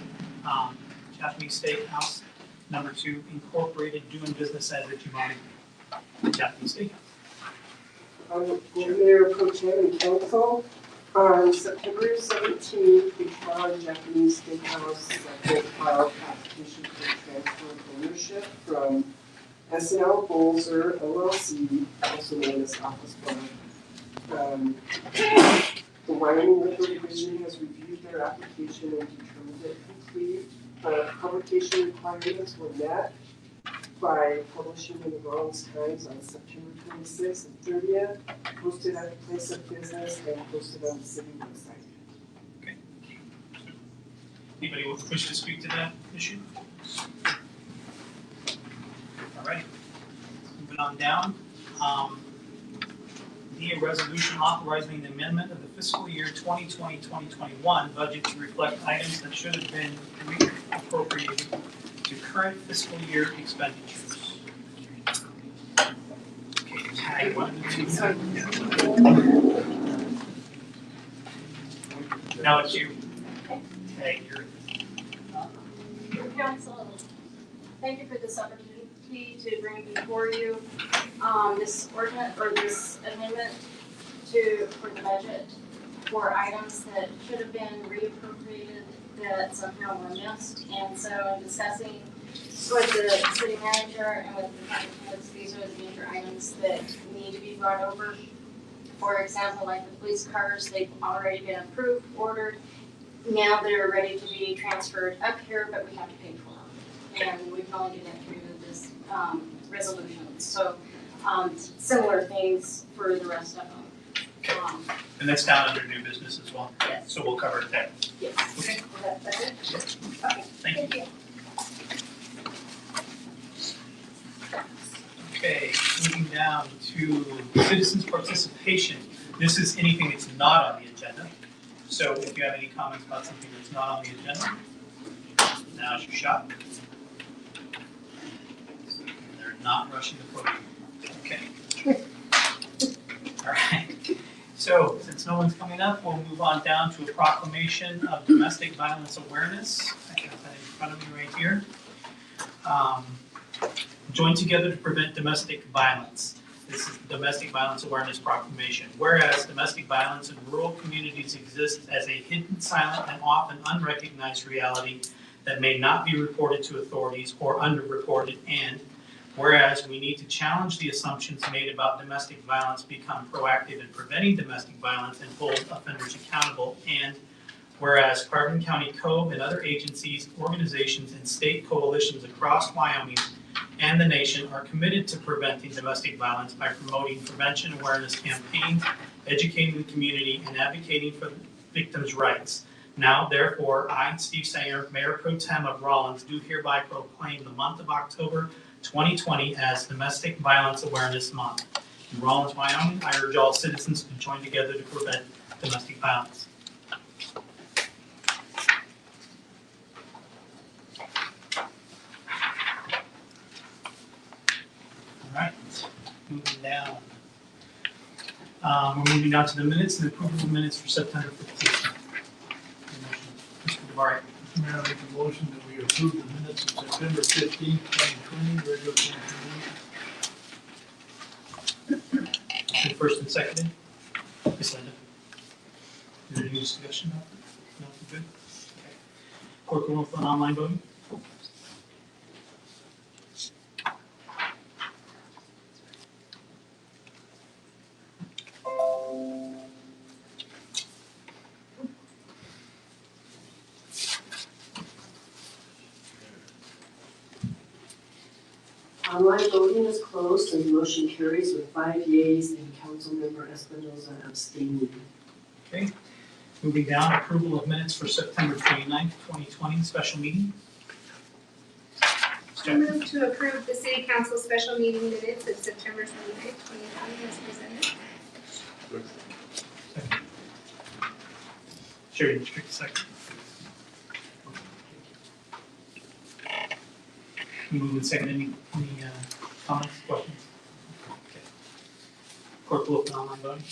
Japanese Steakhouse. Number 2, Incorporated, doing business as Ichiban Japanese Steakhouse. Mayor Pro Tem and Council, on September 17th, the Ichiban Japanese Steakhouse filed application for transfer of ownership from SL Bolzer LLC, also known as Office Bar. The Wyoming Liquor Division has reviewed their application and determined it complete. Publication requirements were met by publishing in the Rawlins Times on September 26th and 30th, posted at the place of business, and posted on the city website. Okay. Anybody wish to speak to that issue? All right. Moving on down. D, a resolution authorizing the amendment of the fiscal year 2020-2021 budget to reflect items that should have been reappropriated to current fiscal year expenditures. Okay, tag one and two. Now it's you. Tag, you're. Council, thank you for this opportunity to bring before you, this ordinance, or this amendment for the budget for items that should have been reappropriated that somehow were missed. And so in discussing with the city manager and with the department heads, these are the major items that need to be brought over. For example, like the police cars, they've already been approved, ordered. Now they're ready to be transferred up here, but we have to pay for them. And we can only do that through this resolution. So similar things for the rest of them. And that's down under new business as well. Yes. So we'll cover it there. Yes. Okay. That's it? Okay. Thank you. Okay, moving down to citizens' participation. This is anything that's not on the agenda. So if you have any comments about something that's not on the agenda, now's your shot. They're not rushing the podium. Okay. All right. So since no one's coming up, we'll move on down to a proclamation of domestic violence awareness. I have that in front of me right here. Join together to prevent domestic violence. This is the Domestic Violence Awareness Proclamation. Whereas domestic violence in rural communities exists as a hidden, silent, and often unrecognized reality that may not be reported to authorities or underreported, and whereas we need to challenge the assumptions made about domestic violence, become proactive in preventing domestic violence, and hold offenders accountable, and whereas Carbon County Cove and other agencies, organizations, and state coalitions across Wyoming and the nation are committed to preventing domestic violence by promoting prevention awareness campaigns, educating the community, and advocating for victims' rights. Now, therefore, I, Steve Sanger, Mayor Pro Tem of Rawlins, do hereby proclaim the month of October 2020 as Domestic Violence Awareness Month. In Rawlins, Wyoming, I urge all citizens to join together to prevent domestic violence. All right, moving down. We're moving down to the minutes and approval of minutes for September 15th. Mr. DeVary. Mayor, I make a motion that we approve the minutes of September 15th, 2020, regular commission meeting. Been first and seconded. Ms. Linda. Is there any discussion about it? No, good? Okay. Clerk will open online voting. Online voting is closed and the motion carries with 5 yeas and Councilmember Espinoza abstaining. Okay. Moving down, approval of minutes for September 29th, 2020, special meeting. I move to approve the city council special meeting minutes of September 29th, 2020 as presented. Sherry, district second. Moving second, any comments, questions? Okay. Clerk will open online voting.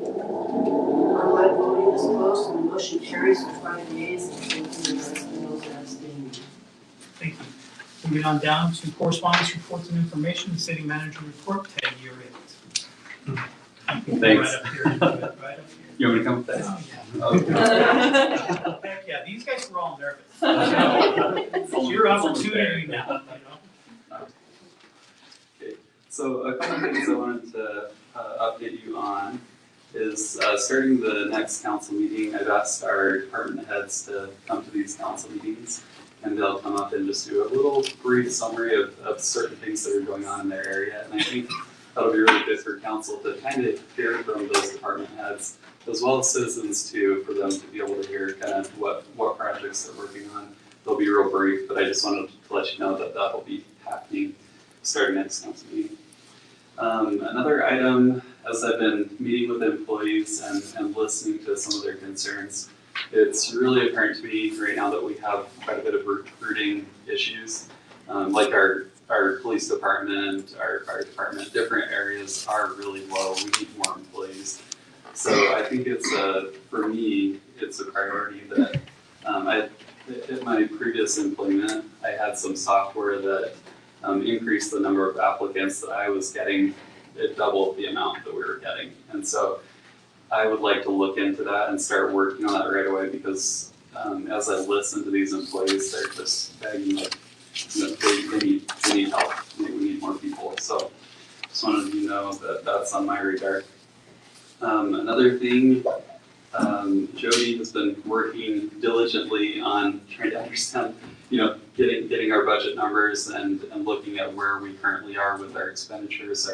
Online voting is closed and the motion carries with 5 yeas and Councilmember Espinoza abstaining. Thank you. Moving on down to correspondence, reports, and information, the city manager report, Ted, you're it. Thanks. Right up here, right up here. You want me to come with that? Oh, yeah. Heck yeah, these guys were all nervous. It's your opportunity now, you know? Okay, so a couple things I wanted to update you on is starting the next council meeting, I've asked our department heads to come to these council meetings, and they'll come up and just do a little brief summary of certain things that are going on in their area. And I think that'll be really good for council to kind of hear from those department heads, as well as citizens too, for them to be able to hear kind of what projects they're working on. They'll be real brief, but I just wanted to let you know that that'll be happening starting next council meeting. Another item, as I've been meeting with employees and listening to some of their concerns, it's really apparent to me right now that we have quite a bit of recruiting issues. Like our police department, our fire department, different areas are really low. We need more employees. So I think it's for me, it's a priority that at my previous employment, I had some software that increased the number of applicants that I was getting. It doubled the amount that we were getting. And so I would like to look into that and start working on that right away, because as I listen to these employees, they're just begging, like, they need help. We need more people. So just wanted you to know that that's on my radar. Another thing, Jody has been working diligently on trying to understand, getting our budget numbers and looking at where we currently are with our expenditures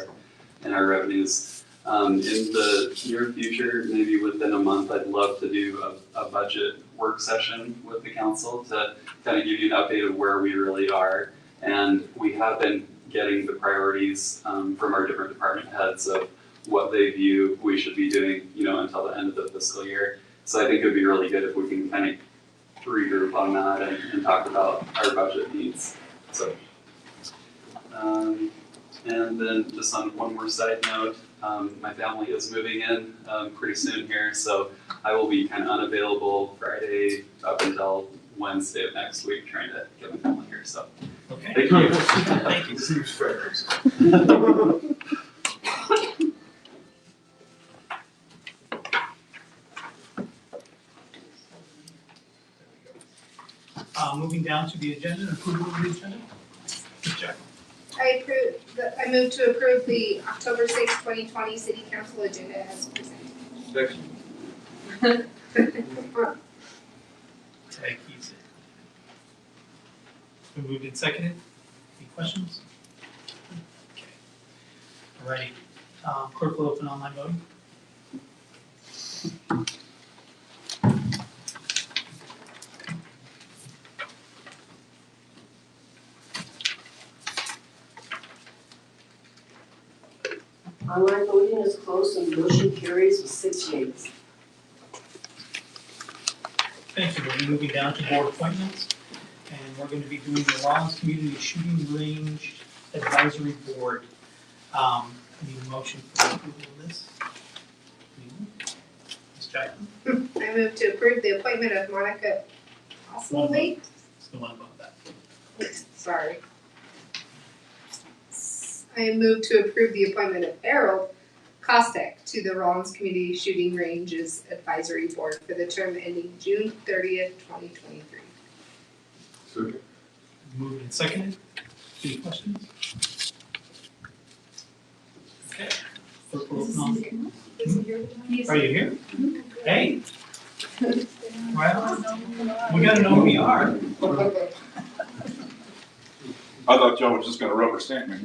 and our revenues. In the near future, maybe within a month, I'd love to do a budget work session with the council to kind of give you an update of where we really are. And we have been getting the priorities from our different department heads of what they view we should be doing, until the end of the fiscal year. So I think it would be really good if we can kind of regroup on that and talk about our budget needs. So, and then just on one more side note, my family is moving in pretty soon here, so I will be kind of unavailable Friday up until Wednesday of next week, trying to get my family here. So, Okay. thank you. Thank you. Seems fair. Moving down to the agenda, approval of the agenda. Ms. Jack. I move to approve the October 6, 2020 city council agenda as presented. Thank you. Been moved and seconded. Any questions? Okay. Alrighty. Clerk will open online voting. Online voting is closed and motion carries with 6 yeas. Thank you. We'll be moving down to board appointments. And we're going to be doing the Rollins Community Shooting Range Advisory Board. I need a motion for approval of this. Ms. Jackson? I move to approve the appointment of Monica Oswald. Still want to vote that. Sorry. I move to approve the appointment of Harold Kostek to the Rollins Community Shooting Ranges Advisory Board for the term ending June 30th, 2023. Second. Moved and seconded. Any questions? Okay. Clerk will open on. Are you here? Hey. Well, we gotta know who you are. I thought y'all was just gonna rubber stamp me.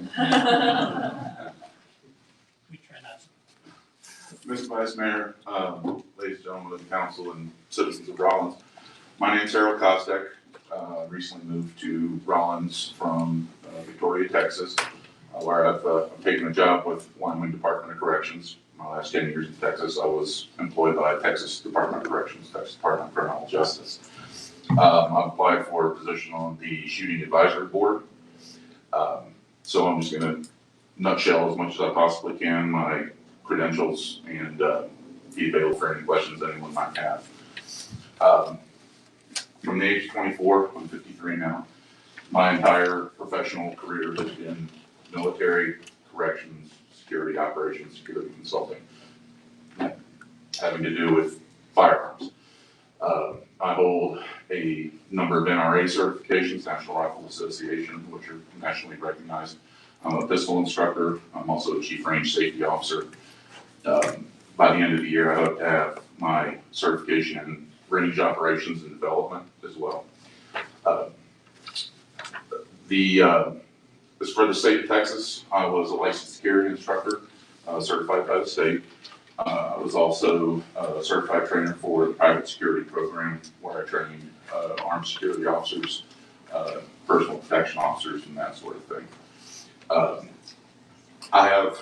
We try not to. Mr. Vice Mayor, ladies and gentlemen of the council and citizens of Rollins. My name's Harold Kostek. Recently moved to Rollins from Victoria, Texas, where I've taken a job with Wyoming Department of Corrections. My last 10 years in Texas, I was employed by Texas Department of Corrections, Texas Department of Criminal Justice. I've applied for a position on the Shooting Advisory Board. So I'm just gonna nutshell as much as I possibly can my credentials and be available for any questions anyone might have. From the age of 24, I'm 53 now. My entire professional career has been military, corrections, security operations, security consulting, having to do with firearms. I hold a number of NRA certifications, National Rifle Association, which are nationally recognized. I'm a pistol instructor. I'm also a chief range safety officer. By the end of the year, I hope to have my certification in range operations and development as well. The As for the state of Texas, I was a licensed security instructor, certified by the state. I was also a certified trainer for the private security program where I trained armed security officers, personal protection officers, and that sort of thing. I have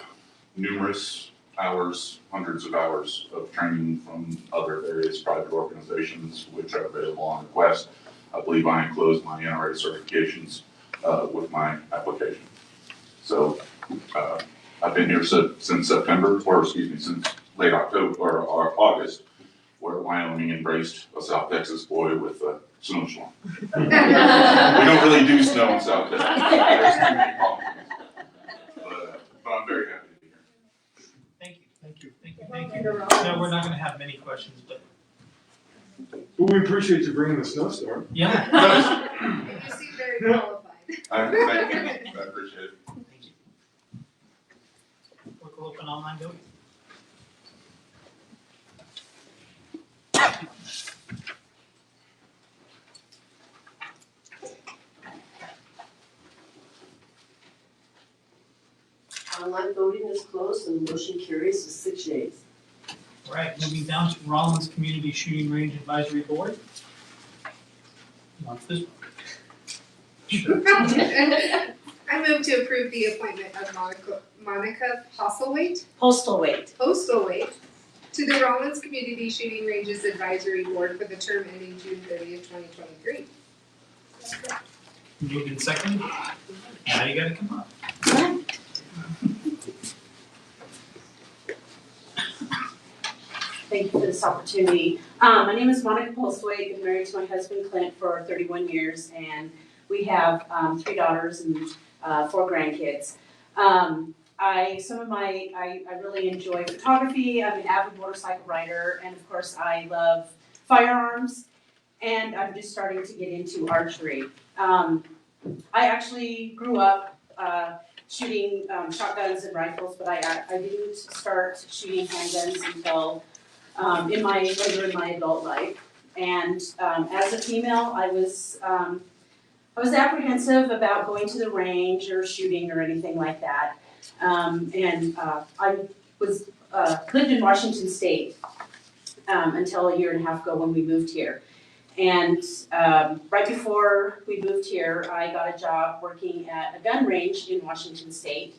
numerous hours, hundreds of hours of training from other various private organizations which are available on request. I believe I enclosed my NRA certifications with my application. So I've been here since September, or excuse me, since late October or August, where Wyoming embraced a South Texas boy with a snowstorm. We don't really do snow in South Texas. There's too many problems. But I'm very happy to be here. Thank you. No, we're not gonna have many questions, but. Well, we appreciate you bringing the snowstorm. Yeah. You seem very qualified. Thank you, I appreciate it. Thank you. Clerk will open online voting. Online voting is closed and the motion carries with 6 yeas. All right, moving down to Rollins Community Shooting Range Advisory Board. What's this one? Sure. I move to approve the appointment of Monica Postlethwaite Postlethwaite. to the Rollins Community Shooting Ranges Advisory Board for the term ending June 30th, 2023. Moved in second. Now you gotta come up. Thank you for this opportunity. My name is Monica Postlethwaite. I've been married to my husband Clint for 31 years, and we have 3 daughters and 4 grandkids. I really enjoy photography. I'm an avid motorcycle rider, and of course I love firearms, and I'm just starting to get into archery. I actually grew up shooting shotguns and rifles, but I didn't start shooting handguns until in my adult life. And as a female, I was apprehensive about going to the range or shooting or anything like that. I was lived in Washington State until a year and a half ago when we moved here. And right before we moved here, I got a job working at a gun range in Washington State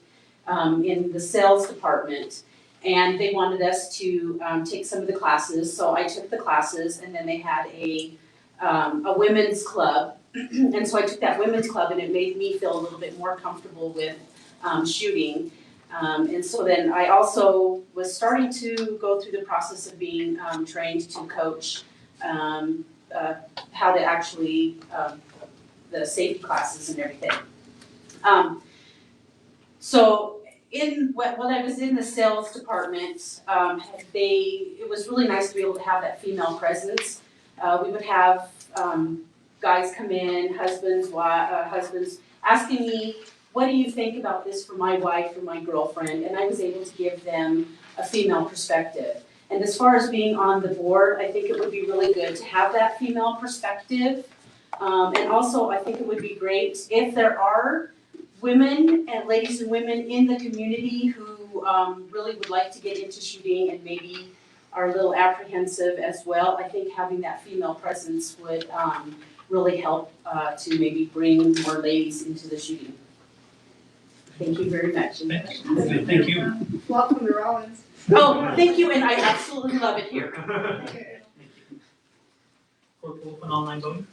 in the sales department. And they wanted us to take some of the classes, so I took the classes, and then they had a women's club. And so I took that women's club, and it made me feel a little bit more comfortable with shooting. And so then I also was starting to go through the process of being trained to coach how to actually, the safety classes and everything. So when I was in the sales department, it was really nice to be able to have that female presence. We would have guys come in, husbands asking me, what do you think about this for my wife or my girlfriend? And I was able to give them a female perspective. And as far as being on the board, I think it would be really good to have that female perspective. And also, I think it would be great if there are women and ladies and women in the community who really would like to get into shooting and maybe are a little apprehensive as well. I think having that female presence would really help to maybe bring more ladies into the shooting. Thank you very much. Thank you. Welcome to Rollins. Oh, thank you, and I absolutely love it here. Clerk will open online voting.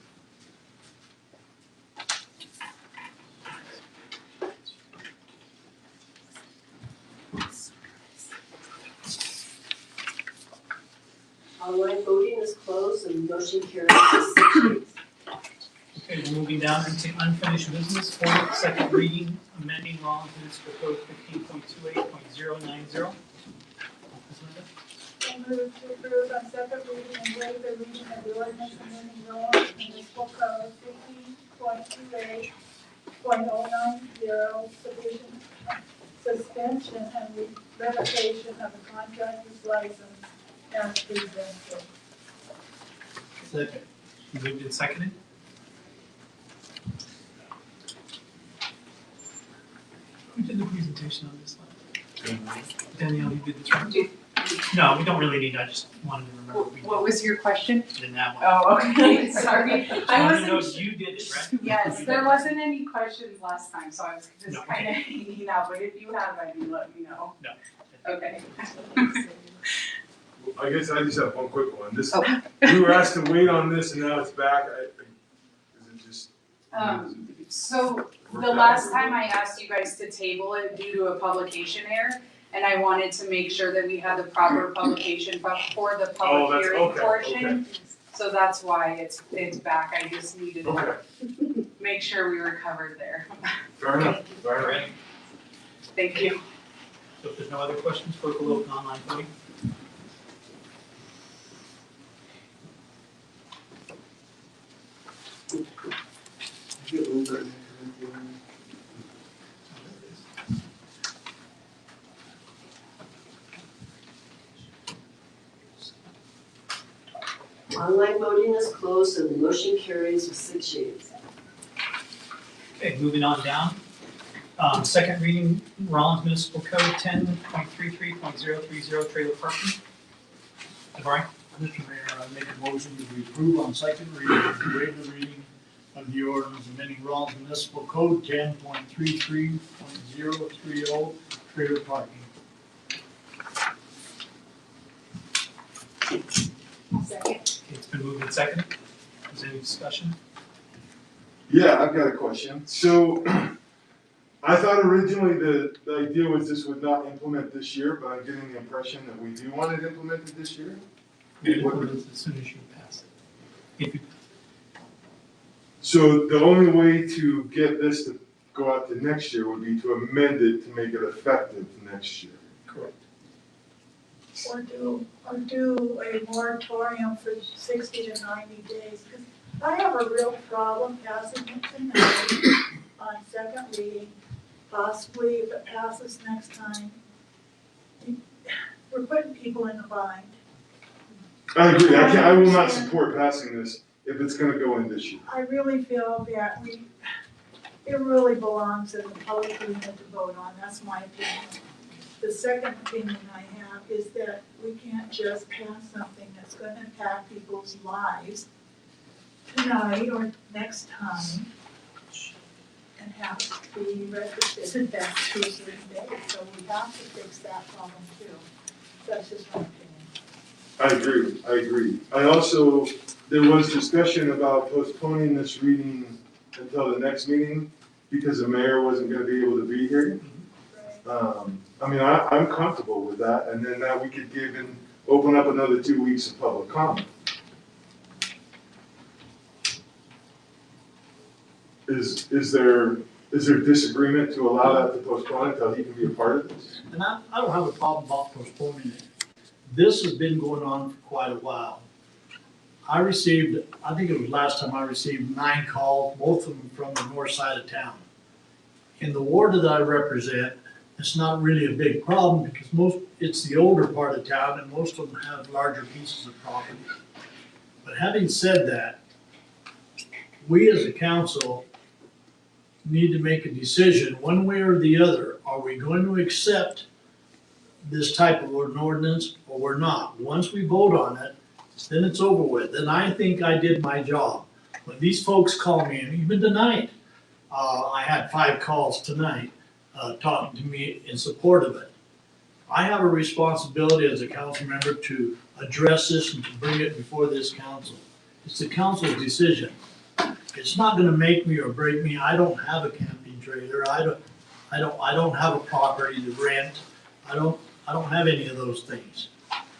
Online voting is closed and the motion carries with 6 yeas. Okay, we're moving down into unfinished business, for second reading, amending Rollins Municipal Code 15.28.090. I move to approve on second reading and waive the reading of the ordinance amending Rollins Municipal Code 15.28.090, suspension and revocation of the contractor's license as presented. Second. Moved and seconded. Who did the presentation on this one? Danielle, you did this one? No, we don't really need, I just wanted to remember. we What was your question? did that one. Oh, okay, sorry. Just I wanted to know wasn't. if you did it, right? Yes, You there did it. wasn't any questions last time, so I was No, just okay. kind of hanging out, but if you have any, let me know. No. Okay. I guess I just have one quick one. This, we were asked to wait on this and now it's back. Is it just? So the last time I asked you guys to table it due to a publication error, and I wanted to make sure that we had the proper publication for the Oh, public that's- hearing okay, portion. So that's why it's back, I just needed to Okay, make sure we were covered there. fair enough, fair enough. Thank you. So if there's no other questions, clerk will open online voting. Online voting is closed and the motion carries with 6 yeas. Okay, moving on down. Second reading, Rollins Municipal Code 10.33.030 trailer parking. DeVry? Mr. Mayor, I make a motion that we approve on second reading, and waive the reading of the ordinance amending Rollins Municipal Code 10.33.030 trailer parking. Second. It's been moved and seconded. Is there any discussion? Yeah, I've got a question. So I thought originally the idea was this would not implement this year, but I'm getting the impression that we do want it implemented this year. As soon as you pass it. If you, So the only way to get this to go out to next year would be to amend it to make it effective next year. correct. Or do a moratorium for 60 to 90 days. 'Cause I have a real problem passing it tonight on second reading. Possibly if it passes next time, we're putting people in a bind. I agree. I will not support passing this if it's gonna go in this year. I really feel that it really belongs in the public arena to vote on, that's my opinion. The second opinion I have is that we can't just pass something that's gonna impact people's lives tonight or next time and have it be retrofitted back to a certain date, so we have to fix that problem too. That's just my opinion. I agree. I also, there was discussion about postponing this reading until the next meeting because the mayor wasn't gonna be able to be here. I mean, I'm comfortable with that, and then that we could open up another 2 weeks of public comment. Is there disagreement to allow that to postpone until he can be a part of this? And I don't have a problem about postponing it. This has been going on for quite a while. I think it was last time I received 9 calls, both of them from the north side of town. In the ward that I represent, it's not really a big problem because it's the older part of town and most of them have larger pieces of property. But having said that, we as a council need to make a decision one way or the other. Are we going to accept this type of an ordinance or we're not? Once we vote on it, then it's over with. And I think I did my job. When these folks call me, and even tonight, I had 5 calls tonight talking to me in support of it. I have a responsibility as a council member to address this and to bring it before this council. It's the council's decision. It's not gonna make me or break me. I don't have a camping trailer. I don't have a property to rent. I don't have any of those things.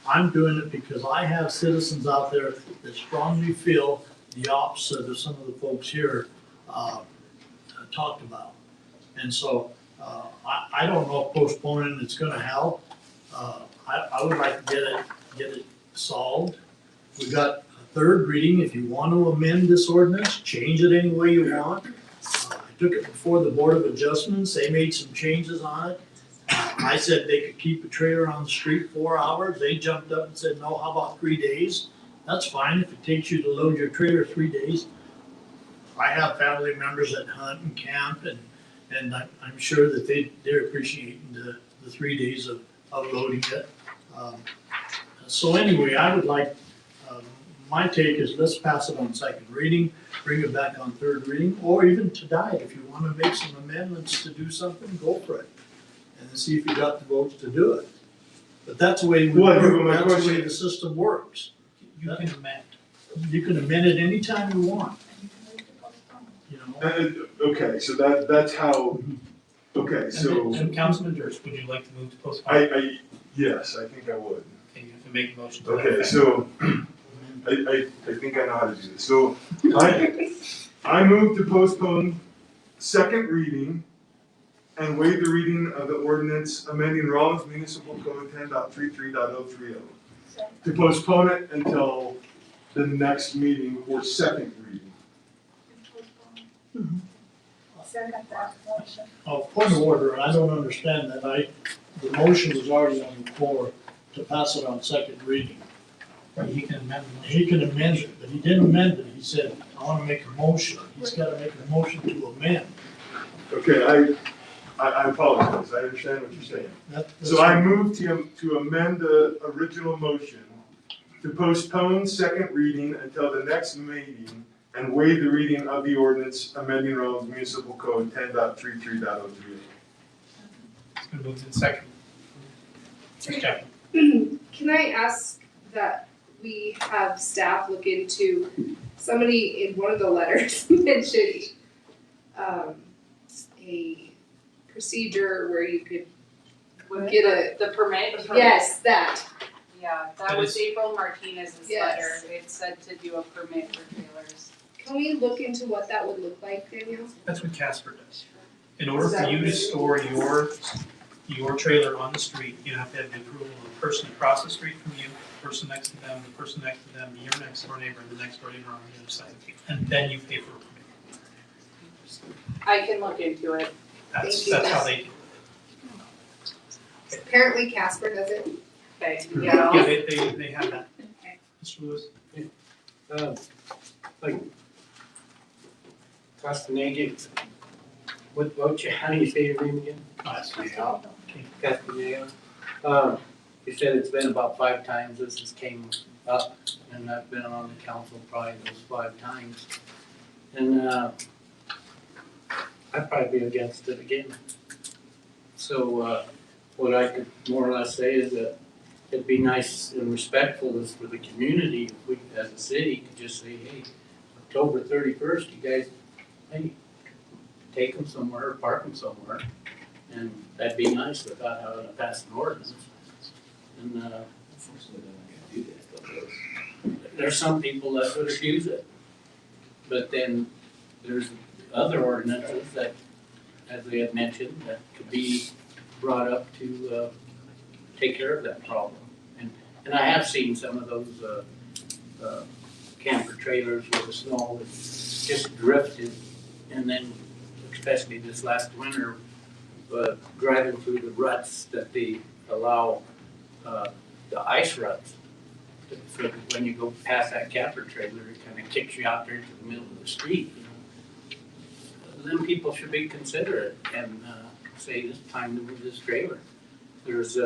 I'm doing it because I have citizens out there that strongly feel the opposite of some of the folks here talked about. And so I don't know if postponing it's gonna help. I would like to get it solved. We got a third reading. If you want to amend this ordinance, change it any way you want. I took it before the Board of Adjustments. They made some changes on it. I said they could keep a trailer on the street 4 hours. They jumped up and said, no, how about 3 days? That's fine if it takes you to load your trailer 3 days. I have family members that hunt and camp and And I'm sure that they're appreciating the 3 days of loading it. So anyway, I would like, my take is let's pass it on second reading, bring it back on third reading, or even tonight, if you wanna make some amendments to do something, go for it. And then see if you got the votes to do it. But that's the way we Well, work, my that's the way question- the system works. You can amend. You can amend it anytime you want. You know? Okay, so that's how, okay, so, And Councilman Durst, would you like to move to postpone? yes, I think I would. Okay, you have to make a motion to that Okay, effect. so, I think I know how to do this. So, I move to postpone second reading and waive the reading of the ordinance amending Rollins Municipal Code 10.33.030. To postpone it until the next meeting for second reading. Second that motion. Oh, point of order, I don't understand that. The motion was already on the floor to pass it on second reading. He can amend the motion. He can amend it, but he didn't amend it. He said, I wanna make a motion. He's gotta make a motion to amend. Okay, I apologize, I understand what you're saying. That's So I move to amend the original motion to postpone second reading until the next meeting and waive the reading of the ordinance amending Rollins Municipal Code 10.33.030. It's been moved in second. Okay. Can I ask that we have staff look into, somebody in one of the letters mentioned a procedure where you could get a, The permit? yes, that. Yeah, That that was is- April Martinez's Yes. letter. It said to do a permit for trailers. Can we look into what that would look like, Danielle? That's what Casper does. In order for you to store your trailer on the street, you have to have the approval of the person across the street from you, the person next to them, the person next to them, your next door neighbor, and the next door neighbor on the other side of you. And then you pay for a permit. I can look into it. That's, Thank you. that's how they do Apparently Casper does it. Okay, it. yeah. Yeah, they have that. Mr. Lewis? Like Castaneda, how do you say your name again? Castaneda. You said it's been about 5 times this has came up, and I've been on the council probably those 5 times. And I'd probably be against it again. So what I could more or less say is that it'd be nice and respectful as for the community if we, as a city, could just say, hey, October 31st, you guys, hey, take them somewhere, or park them somewhere, and that'd be nice without having to pass an ordinance. And there's some people that would abuse it, but then there's other ordinances that, as they had mentioned, that could be brought up to take care of that problem. And I have seen some of those camper trailers where the snow has just drifted, and then especially this last winter, driving through the ruts that they allow, the ice ruts. So that when you go past that camper trailer, it kind of kicks you out there into the middle of the street. Then people should be considerate and say it's time to move this trailer. There's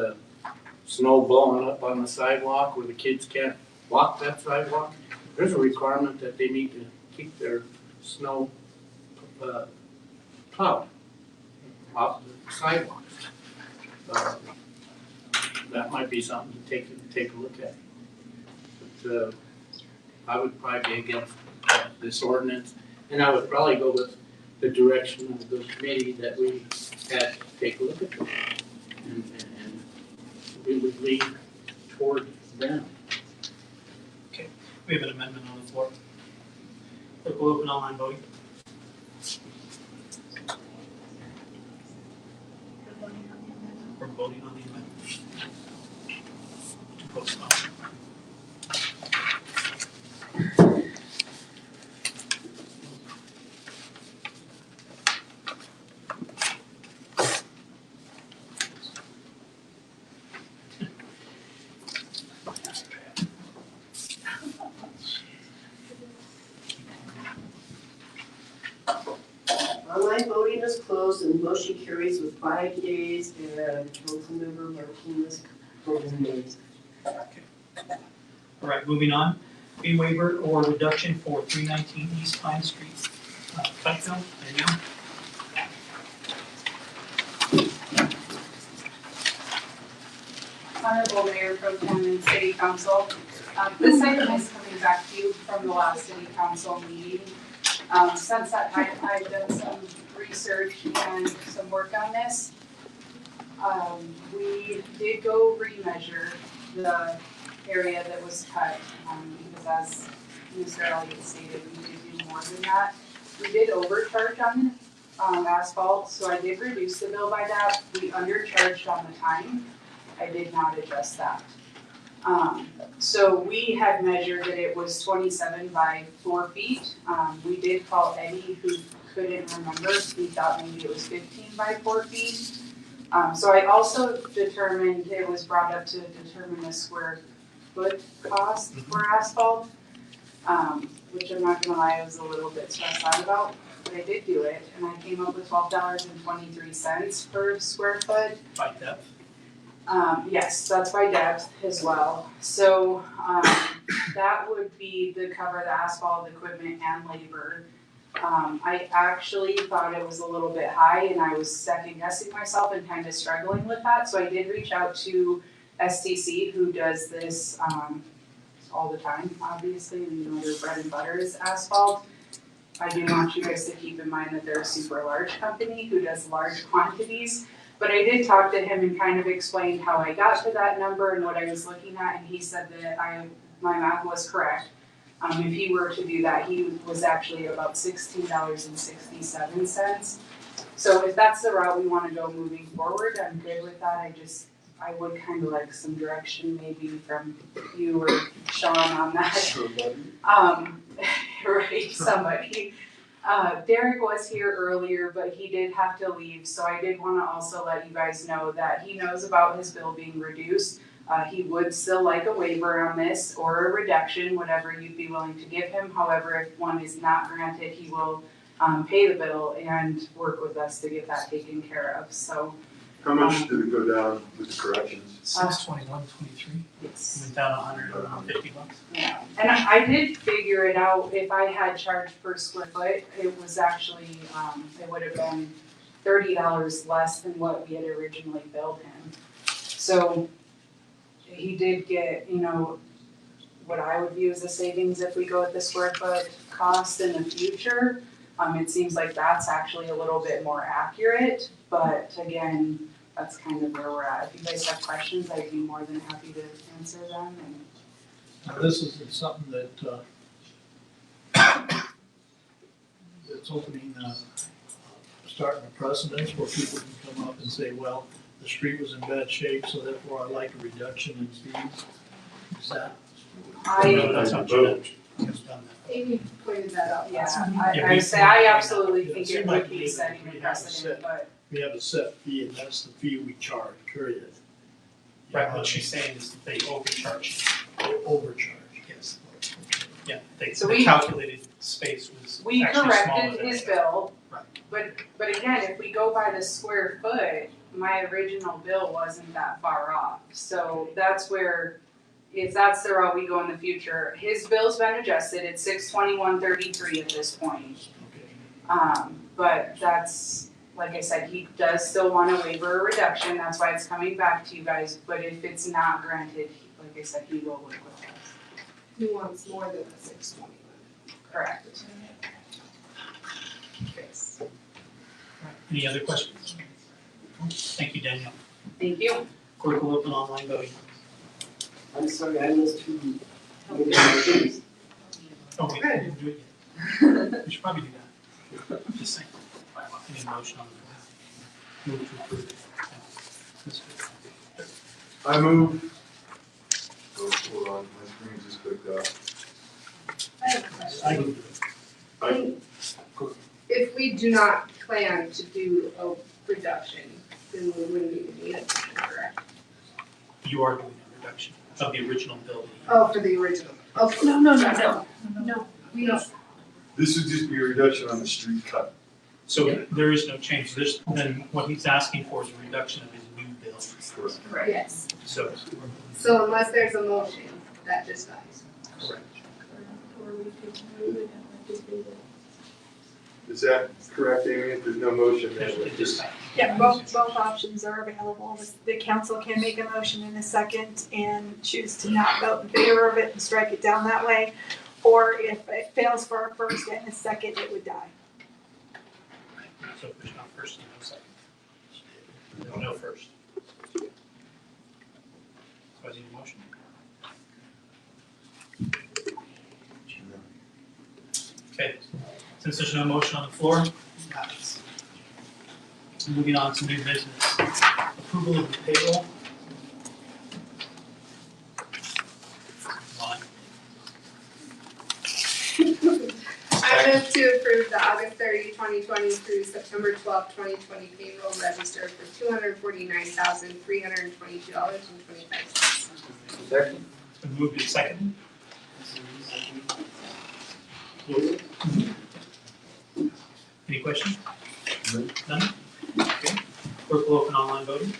snow blowing up on the sidewalk where the kids can't walk that sidewalk. There's a requirement that they need to keep their snow plowed off the sidewalks. That might be something to take a look at. But I would probably be against this ordinance, and I would probably go with the direction of the committee that we had to take a look at this. And we would lean toward them. We have an amendment on the floor. Clerk will open online voting. We're voting on the amendment. To postpone. Online voting is closed and motion carries with 5 yeas and Councilmember Martinez 4 nays. All right, moving on. Fee waiver or reduction for 319 East Pine Street. Platteville, Danielle? Honorable Mayor Pro Tem and City Council, this item is coming back to you from the last City Council meeting. Since that time, I've done some research and some work on this. We did go remeasure the area that was cut, because as Mr. Elliott stated, we did do more than that. We did overcharge on asphalt, so I did reduce the bill by that. We undercharged on the time. I did not adjust that. So we had measured that it was 27 by 4 feet. We did call Eddie, who couldn't remember. He thought maybe it was 15 by 4 feet. So I also determined, it was brought up to determine the square foot cost for asphalt, which I'm not gonna lie, I was a little bit stressed out about, but I did do it, and I came up with $12.23 per square foot. By depth? Yes, that's by depth as well. So, that would be to cover the asphalt, equipment, and labor. I actually thought it was a little bit high, and I was second guessing myself and kind of struggling with that, so I did reach out to STC, who does this, all the time, obviously, and you know, their bread and butter is asphalt. I do want you guys to keep in mind that they're a super large company who does large quantities. But I did talk to him and kind of explained how I got to that number and what I was looking at, and he said that my math was correct. If he were to do that, he was actually about $16.67. So if that's the route we wanna go moving forward, I'm good with that. I would kind of like some direction maybe from you or Sean on that. Right, somebody. Derek was here earlier, but he did have to leave, so I did wanna also let you guys know that he knows about his bill being reduced. He would still like a waiver on this or a reduction, whatever you'd be willing to give him. However, if one is not granted, he will pay the bill and work with us to get that taken care of, so. How much did it go down with the corrections? 621.23. Yes. Went down $150. Yeah, and I did figure it out, if I had charged per square foot, it was actually, it would have been $30 less than what we had originally billed him. So he did get, you know, what I would view as a savings if we go with the square foot cost in the future. It seems like that's actually a little bit more accurate, but again, that's kind of where we're at. If you guys have questions, I'd be more than happy to answer them. And Now, this is something that, that's opening, starting a precedent where people can come up and say, well, the street was in bad shape, so therefore I'd like a reduction in fees. Is that? That's not true. Amy pointed that out. yeah, Yeah, I say, I absolutely Yeah, think seemed it like would we be did. setting We a have a precedent, but We have a set fee, and that's the fee we charge, period. Right, what she's saying is that they overcharged. Overcharge. Yes. Yeah, So the we- calculated space was we actually smaller corrected than his they- bill. Right. But again, if we go by the square foot, my original bill wasn't that far off. So that's where, if that's the route we go in the future, his bill's been adjusted, it's $621.33 at this point. But that's, like I said, he does still want a waiver or reduction, that's why it's coming back to you guys, but if it's not granted, like I said, he will work with us. He wants more than the 621. Correct. Any other questions? Thank you, Danielle. Thank you. Clerk will open online voting. I'm sorry, I missed two motions. Oh, we didn't do it yet. We should probably do that. Just saying. Any motion on the move to approve it. That's good. I move. Oh, hold on, my screen just clicked off. I have a question. I can do it. If we do not plan to do a reduction, then we wouldn't even need it, correct? You are doing a reduction of the original bill. Oh, for the original. Okay. No. We don't. This would just be a reduction on the street cut. So there is no change, then what he's asking for is a reduction of his new bill. Correct. Yes. So, So unless there's a motion, that just dies. correct. Or we could move it and let it be the. Is that correct, Amy? If there's no motion, then It just, Yeah, both options are available. The council can make a motion in a second and choose to not vote in favor of it and strike it down that way. Or if it fails for a first and a second, it would die. so there's no first and no second. There's no first. So I need a motion. Okay, since there's no motion on the floor, moving on to new business. Approval of the payroll. Line. I move to approve the August 30, 2020 through September 12, 2020 payroll register for $249,322.25. Second. It's been moved and seconded. Any questions? None? Okay. Clerk will open online voting.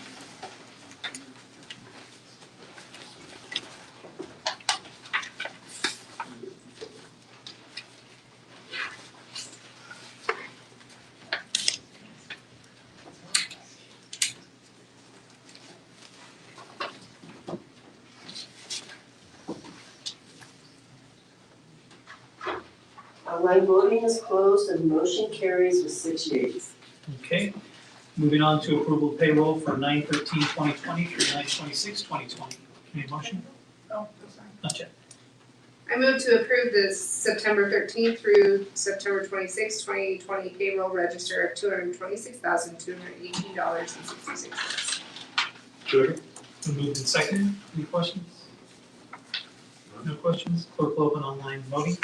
Online voting is closed and motion carries with 6 yeas. Okay. Moving on to approval of payroll for 9/13/2020 through 9/26/2020. Any motion? Oh, sorry. Not yet. I move to approve the September 13th through September 26th, 2020 payroll register of $226,218.66. Second. Been moved and seconded. Any questions? No questions? Clerk will open online voting.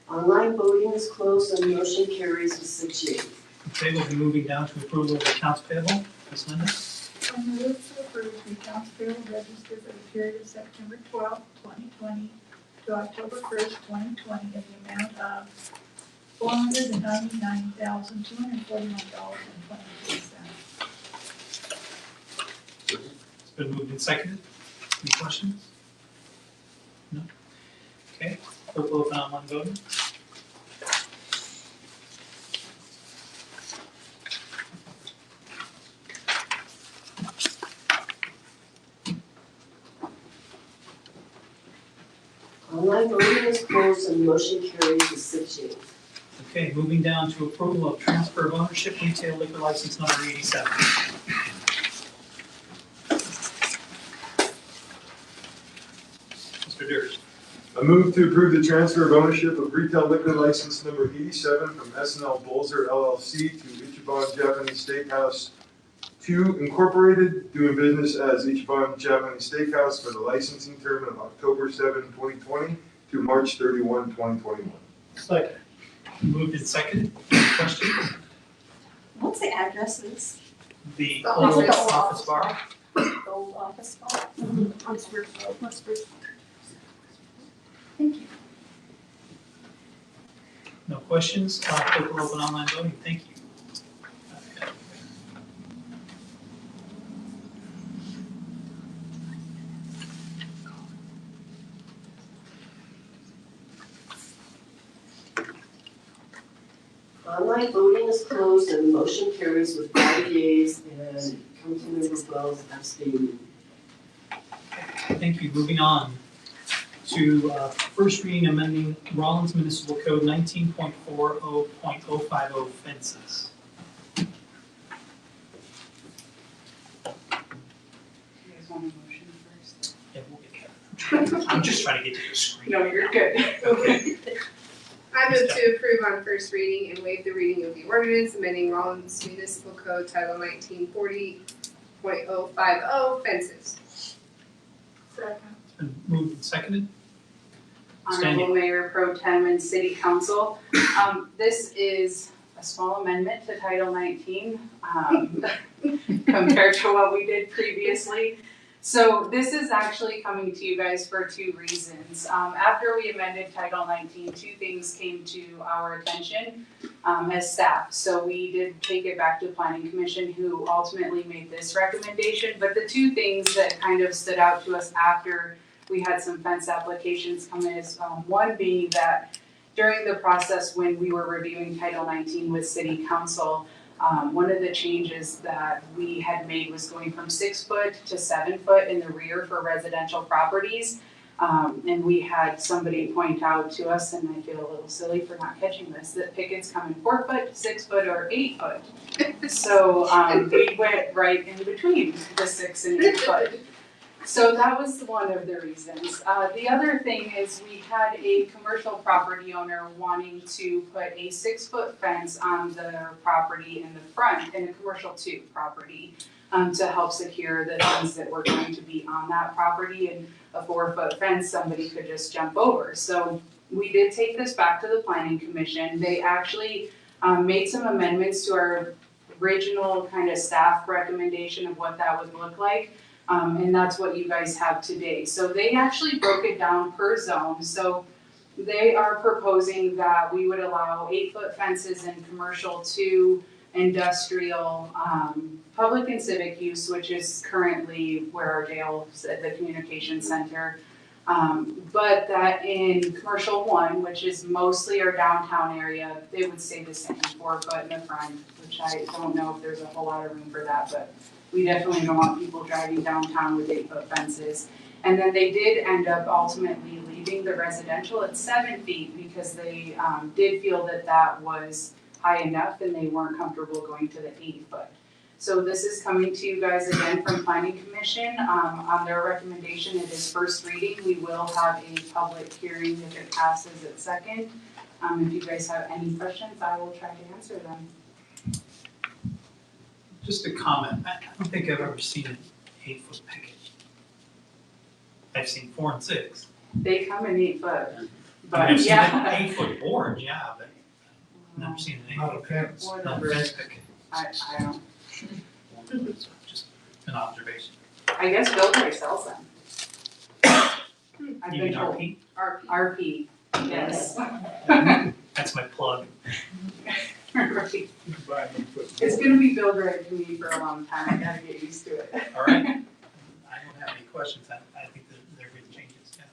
Online voting is closed and motion carries with 6 yeas. Okay, we'll be moving down to approval of accounts payable. Ms. Linda? I move to approve the accounts payable register for the period of September 12th, 2020 to October 1st, 2020 in the amount of $499,241.22. It's been moved and seconded. Any questions? No? Okay, clerk will open online voting. Online voting is closed and motion carries with 6 yeas. Okay, moving down to approval of transfer of ownership retail liquor license number 87. Mr. Durst. I move to approve the transfer of ownership of retail liquor license number 87 from S&L Bolzer LLC to Ichiban Japanese Steakhouse 2 Incorporated, doing business as Ichiban Japanese Steakhouse for the licensing term of October 7, 2020 to March 31, 2021. Second. Moved and seconded. Any questions? What's the address of this? The The old office. office bar. The old office bar? On Spruce Road, West Spruce. Thank you. No questions? Clerk will open online voting. Thank you. Online voting is closed and motion carries with 5 yeas and Councilmember Wells abstaining. Thank you. Moving on to first reading amending Rollins Municipal Code 19.40.050 fences. You guys want a motion first? Yeah, we'll get there. I'm just trying to get to the screen. No, you're good. Okay. I move to approve on first reading and waive the reading of the ordinance amending Rollins Municipal Code Title 1940.050 fences. Second. It's been moved and seconded. Honorable Mayor Pro Tem and City Council. This is a small amendment to Title 19 compared to what we did previously. So this is actually coming to you guys for two reasons. After we amended Title 19, two things came to our attention as staff. So we did take it back to Planning Commission, who ultimately made this recommendation. But the two things that kind of stood out to us after we had some fence applications come in is one being that during the process when we were reviewing Title 19 with City Council, one of the changes that we had made was going from 6 foot to 7 foot in the rear for residential properties. And we had somebody point out to us, and I feel a little silly for not catching this, that pickets come in 4 foot, 6 foot, or 8 foot. So we went right in between the 6 and 8 foot. So that was one of the reasons. The other thing is we had a commercial property owner wanting to put a 6 foot fence on their property in the front, in a commercial 2 property, to help secure the things that were going to be on that property. And a 4 foot fence, somebody could just jump over. So we did take this back to the Planning Commission. They actually made some amendments to our original kind of staff recommendation of what that would look like. And that's what you guys have today. So they actually broke it down per zone. So they are proposing that we would allow 8 foot fences in commercial 2, industrial, public and civic use, which is currently where our jail is at the communication center. But that in commercial 1, which is mostly our downtown area, they would stay the same, 4 foot in the front, which I don't know if there's a whole lot of room for that, but we definitely don't want people driving downtown with 8 foot fences. And then they did end up ultimately leaving the residential at 7 feet because they did feel that that was high enough and they weren't comfortable going to the 8 foot. So this is coming to you guys again from Planning Commission. On their recommendation, it is first reading. We will have a public hearing if it passes at second. If you guys have any questions, I will try to answer them. Just a comment, I don't think I've ever seen an 8 foot picket. I've seen 4 and 6. They come in 8 foot, I've but seen yeah. an 8 foot board, yeah, but I've never seen an 8 Not a foot picket. fence. Or Not a the- fence picket. I don't, Just an observation. I guess Bilberry sells them. I've You been mean told. RP? RP, yes. That's my plug. Right. It's gonna be Bilberry to me for a long time, I gotta get used to it. All right. I don't have any questions. I think that they're good changes, yeah.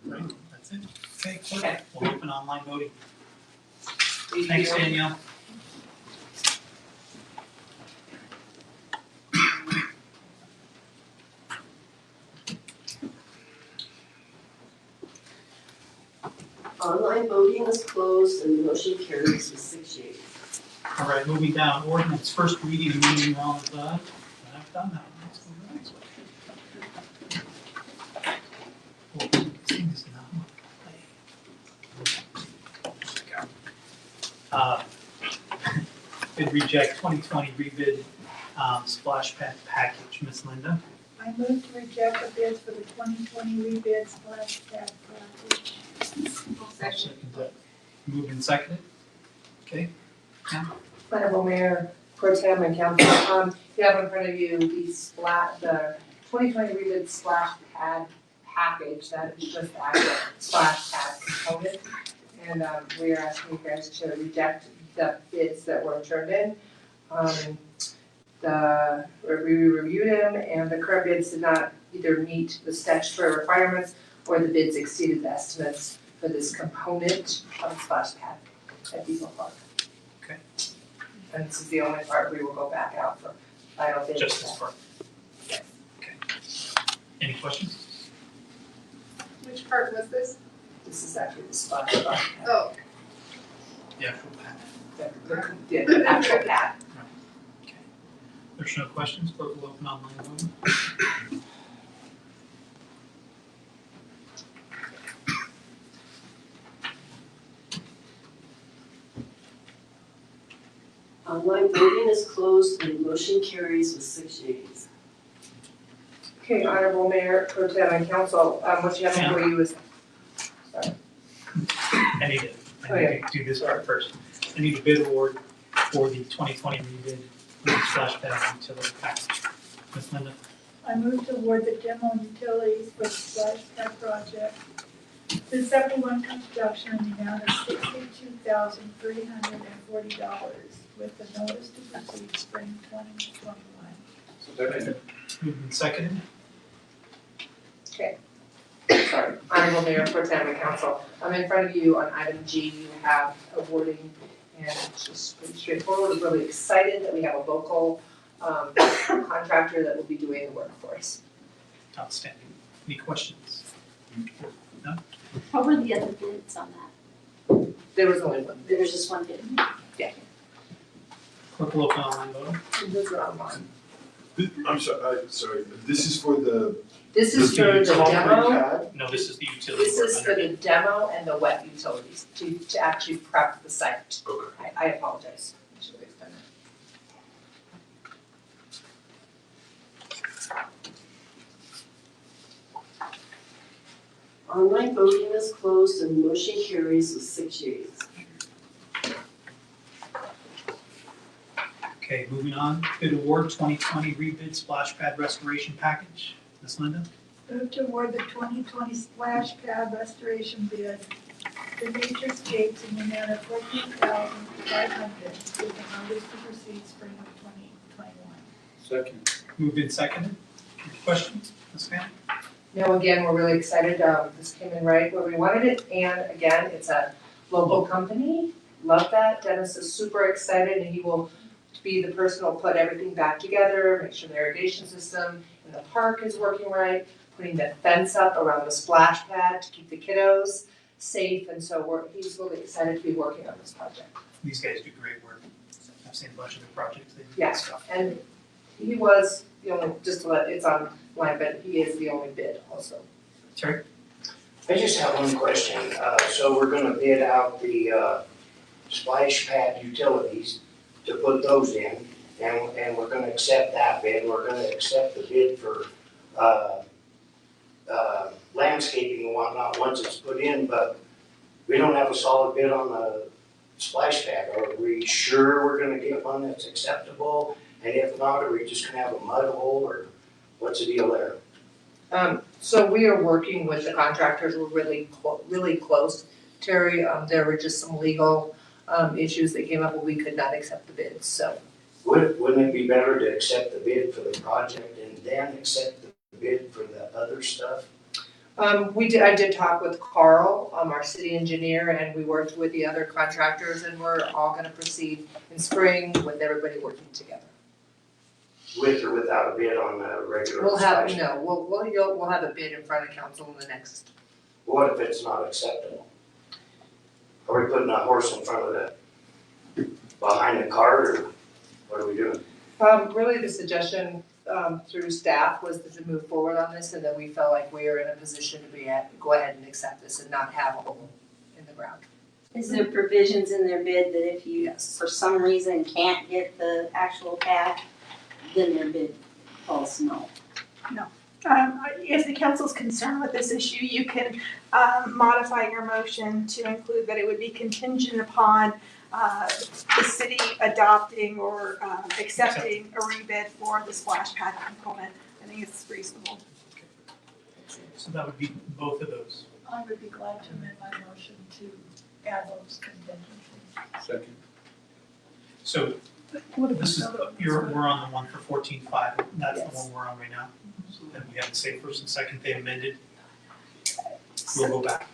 Right, that's it. Okay, Okay. We'll open online voting. Thank Thanks, you. Danielle. Online voting is closed and the motion carries with 6 yeas. All right, moving down, ordinance, first reading, moving on, I've done that. Let's go to the next one. Oh, this is not- Bid reject 2020 rebid splash pad package, Miss Linda. I move to reject the bids for the 2020 rebid splash pad package. Second that. Moved and seconded. Okay. Honorable Mayor, Pro Tem and Council, you have in front of you the 2020 rebid splash pad package, that is just the actual splash pad component. And we are asking you guys to reject the bids that were turned in. We reviewed them and the current bids did not either meet the statutory requirements or the bids exceeded the estimates for this component of the splash pad at Depot Park. Okay. And this is the only part we will go back out for final bids. Just this part. Okay. Any questions? Which part was this? This is actually the splash pad. Oh, The actual pad. The actual pad. Okay. There's no questions, clerk will open online voting. Online voting is closed and the motion carries with 6 yeas. Okay, Honorable Mayor, Pro Tem and Council, what you have before you is, I need to do this part first. I need a bid award for the 2020 rebid splash pad utility package. Ms. Linda? I move to award the demo utilities for the splash pad project to 71 Construction in the amount of $62,340 with the notice to proceed spring 2021. Second. Moved and seconded. Okay. Sorry, Honorable Mayor Pro Tem and Council, I'm in front of you on item G, you have awarding, and it's just pretty straightforward, we're really excited that we have a local contractor that will be doing the work for us. Outstanding. Any questions? No? What were the other bids on that? There was only one. There was just one bid. Yeah. Clerk will open online voting. Those are online. I'm sorry, this is for the. This is for the demo, pad? No, this is the utility. this is for the demo and the wet utilities, to actually prep the site. Okay. I apologize. I should have done that. Online voting is closed and motion carries with 6 yeas. Okay, moving on. Bid award 2020 rebid splash pad restoration package. Ms. Linda? Move to award the 2020 splash pad restoration bid to Naturescapes in the amount of $14,500 with the notice to proceed spring of 2021. Second. Moved and seconded. Any questions? Ms. Pam? No, again, we're really excited, this came in right where we wanted it, and again, it's a local company, love that, Dennis is super excited, and he will be the person who'll put everything back together, make sure the irrigation system in the park is working right, putting the fence up around the splash pad to keep the kiddos safe, and so he's really excited to be working on this project. These guys do great work. I've seen a bunch of their projects. They do Yes, good stuff. and he was the only, just to let, it's online, but he is the only bid also. Terry? I just have one question. So we're gonna bid out the splash pad utilities to put those in, and we're gonna accept that bid. We're gonna accept the bid for landscaping and whatnot once it's put in, but we don't have a solid bid on the splash pad. Are we sure we're gonna get one that's acceptable? And if not, are we just gonna have a mud hole, or what's the deal there? So we are working with the contractors, we're really close. Terry, there were just some legal issues that came up where we could not accept the bids, so. Wouldn't it be better to accept the bid for the project and then accept the bid for the other stuff? I did talk with Carl, our city engineer, and we worked with the other contractors, and we're all gonna proceed in spring with everybody working together. With or without a bid on the regular We'll have, splash? no, we'll have a bid in front of council in the next. What if it's not acceptable? Are we putting a horse in front of behind the cart, or what are we doing? Really the suggestion, through staff was to move forward on this, and that we felt like we are in a position to go ahead and accept this and not have a hole in the ground. Is there provisions in their bid that if you, for some reason, can't get the actual pad, then their bid falls no? No. If the council's concerned with this issue, you can modify your motion to include that it would be contingent upon the city adopting or accepting a rebid for the splash pad component. I think it's reasonable. So that would be both of those. I would be glad to amend my motion to add those contingencies. Second. So this is, we're on the one for 14.5, that's the one we're on right now. And we have the same first and second, they amended. We'll go back.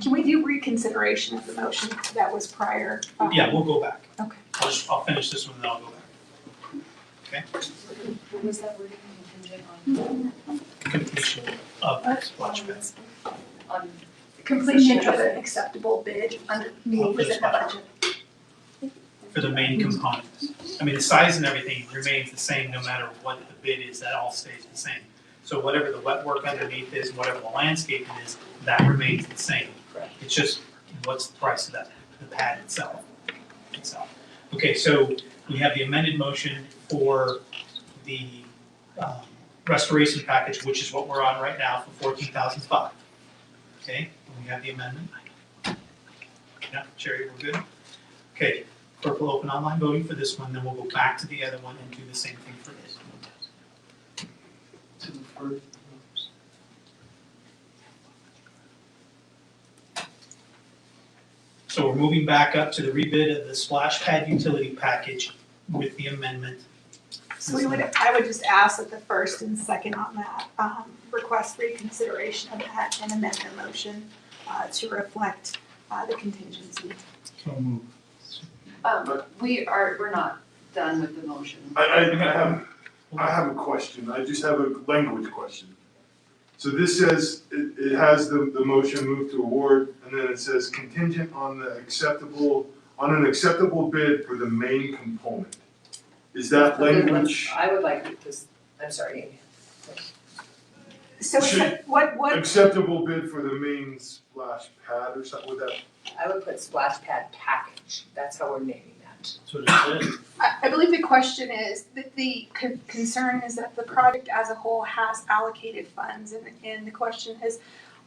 Can we do reconsideration of the motion that was prior? Yeah, we'll go back. Okay. I'll finish this one and then I'll go back. Okay? What was that wording contingent on? Completion of splash pad. On Completion of an acceptable bid within the budget. For the main components. I mean, the size and everything remains the same no matter what the bid is, that all stays the same. So whatever the wet work underneath is, whatever the landscaping is, that remains the same. It's just, what's the price of that, the pad itself. Okay, so we have the amended motion for the restoration package, which is what we're on right now for $14,500. Okay, we have the amendment. Yeah, Sherry, we're good? Okay, clerk will open online voting for this one, then we'll go back to the other one and do the same thing for this. first. So we're moving back up to the rebid of the splash pad utility package with the amendment. So I would just ask that the first and second on that, request reconsideration of that and amend the motion, to reflect, the contingency. So move. We're not done with the motion. I have a question, I just have a language question. So this says, it has the motion move to award, and then it says contingent on an acceptable bid for the main component. Is that language? I would like it to, I'm sorry, Amy. So what, Acceptable bid for the main splash pad or something with that? I would put splash pad package, that's how we're naming that. That's what it says. I believe the question is, that the concern is that the project as a whole has allocated funds, and the question is,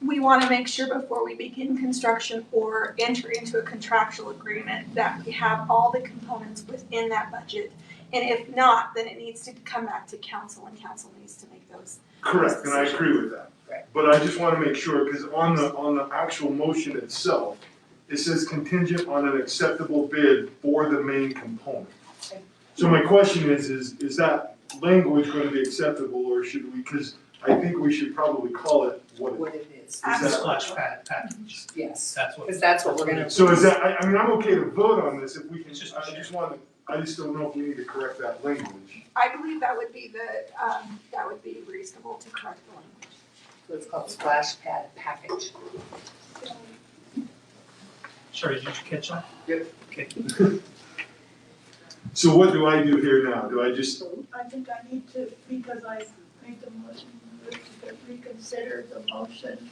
we wanna make sure before we begin construction or enter into a contractual agreement that we have all the components within that budget. And if not, then it needs to come back to council, and council needs to make those. Correct, and I agree with that. Right. But I just wanna make sure, because on the actual motion itself, it says contingent on an acceptable bid for the main component. So my question is that language gonna be acceptable, or should we, because I think we should probably call it what it is. Is that- The splash pad package. Yes, That's what. because that's what we're gonna. So is that, I mean, I'm okay to vote on this if we can, I just don't know if we need to correct that language. I believe that would be that would be reasonable to correct the language. So it's called splash pad package. Sorry, did you catch that? Yep. Okay. So what do I do here now? Do I just, I think I need to, because I made the motion, to reconsider the motion.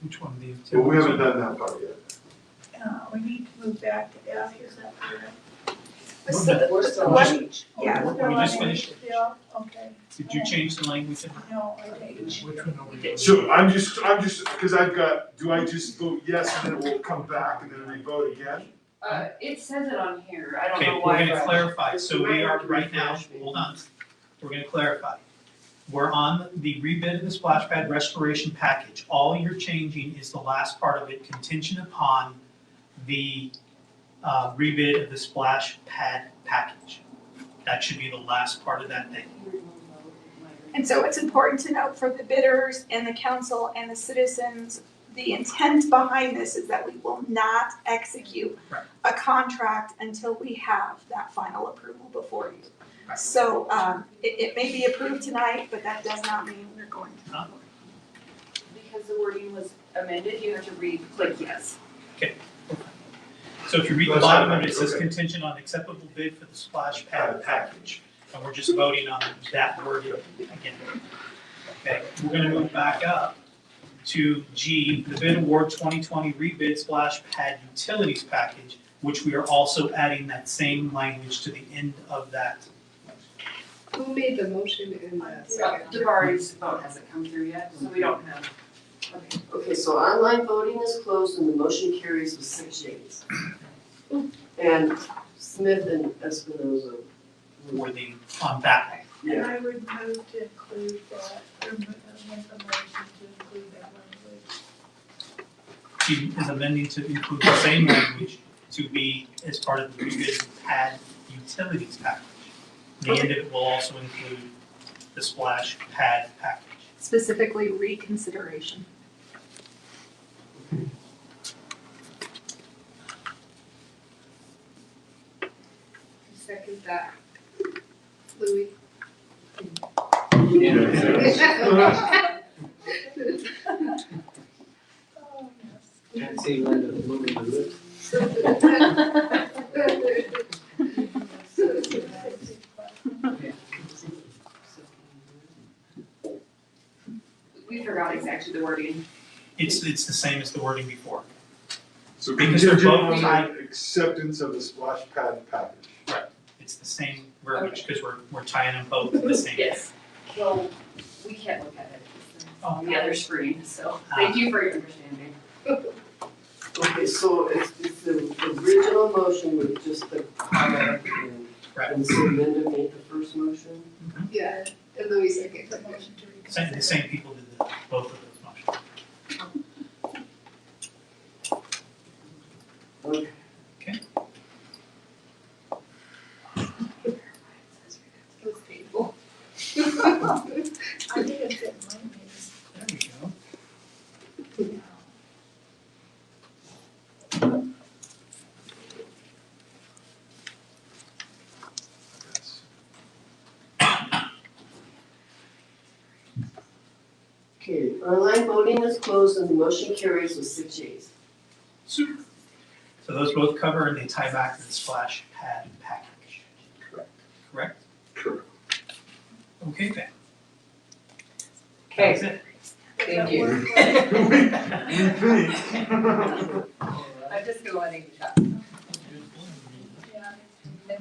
Which one do you? well, we haven't done that part yet. We need to move back to F, is that correct? We're still What? on H. Yeah, We still just on finished H still, okay. Did you change the language? No, I didn't. Which one are we doing? So I'm just, because I've got, do I just vote yes and then we'll come back and then we vote again? It says it on here, I don't Okay, know we're why. gonna clarify, so we are right now, hold on, we're gonna clarify. We're on the rebid of the splash pad restoration package, all you're changing is the last part of it contingent upon the rebid of the splash pad package. That should be the last part of that thing. And so it's important to note for the bidders and the council and the citizens, the intent behind this is that we will not execute a contract until we have that final approval before you. Right. So, it may be approved tonight, but that does not mean we're going to. Because the wording was amended, you have to click yes. So if you read the bottom of it, it says contingent on acceptable bid for the splash pad package. And we're just voting on that word again. Okay, we're gonna move back up to G, the bid award 2020 rebid splash pad utilities package, which we are also adding that same language to the end of that. Who made the motion in the second? DeVary's vote hasn't come through yet, so we don't have. Okay, so online voting is closed and the motion carries with 6 yeas. And Smith and Espinoza. For the, on that. And I would move to include that, or make a motion to include that language. She is amending to include the same language to be as part of the rebid pad utilities package. The end of it will also include the splash pad package. Specifically reconsideration. Second that. Louis? Oh, yes. Can't see Linda moving the lips. We forgot exactly the wording. It's the same as the wording before. So Because they're contingent both on tied. the acceptance of the splash pad package. It's the same verbiage because we're tying them both to the same. Yes. Well, we can't look at it. It's Oh, on the other screen, so thank you for your understanding. Okay, so it's the original motion with just the comment and. Right. And so Linda made the first motion? Yeah, and Louis second. The motion to Same, the same people did both of those motions. Okay. It was painful. I think it said my name. There we go. Okay, online voting is closed and the motion carries with 6 yeas. Super. So those both cover and they tie back to the splash pad package. Correct. Correct? Correct. Okay then. Okay, That's it. thank you. You I'm just gonna let you talk. And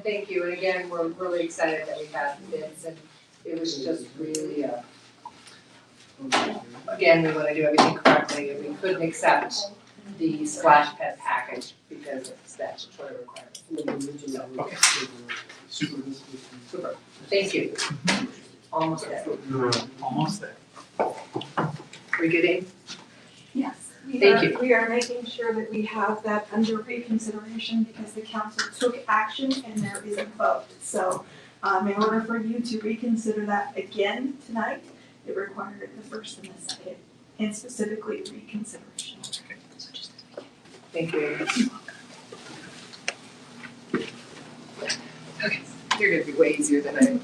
thank you, and again, we're really excited that we had this, and it was just really, again, we wanna do everything correctly, and we couldn't accept the splash pad package because of statutory requirements. Okay. Super, thank you. Almost there. Almost there. We good, Abe? Yes, Thank you. we are making sure that we have that under reconsideration because the council took action and there is a vote. So, in order for you to reconsider that again tonight, it required the first and the second, and specifically reconsideration. Thank you. Okay, you're gonna be way easier than I am.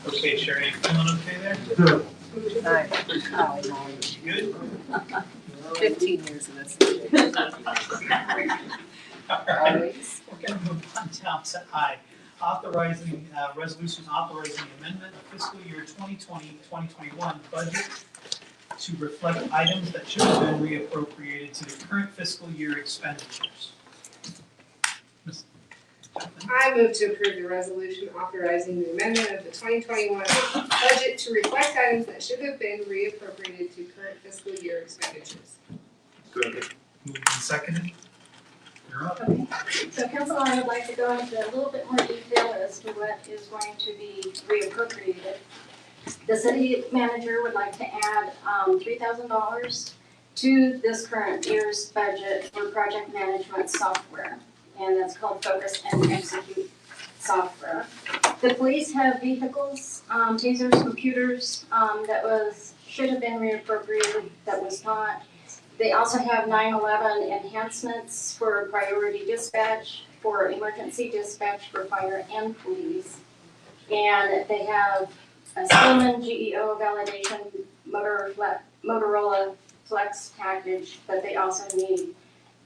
Okay, Sherry, you feeling okay there? Good? 15 years of this. All right. Always. We're gonna move on down to I, authorizing, resolution authorizing amendment of fiscal year 2020-2021 budget to reflect items that should have been reappropriated to the current fiscal year expenditures. Ms. Johnson? I move to approve the resolution authorizing the amendment of the 2021 budget to reflect items that should have been reappropriated to current fiscal year expenditures. Moved and seconded. You're up. Okay, so council, I would like to go into a little bit more detail as to what is going to be reappropriated. The city manager would like to add $3,000 to this current year's budget for project management software, and that's called Focus and Execute software. The police have vehicles, tasers, computers, should have been reappropriated, that was not. They also have 9/11 enhancements for priority dispatch, for emergency dispatch for fire and police. And they have a Spillman GEO validation Motorola Flex package that they also need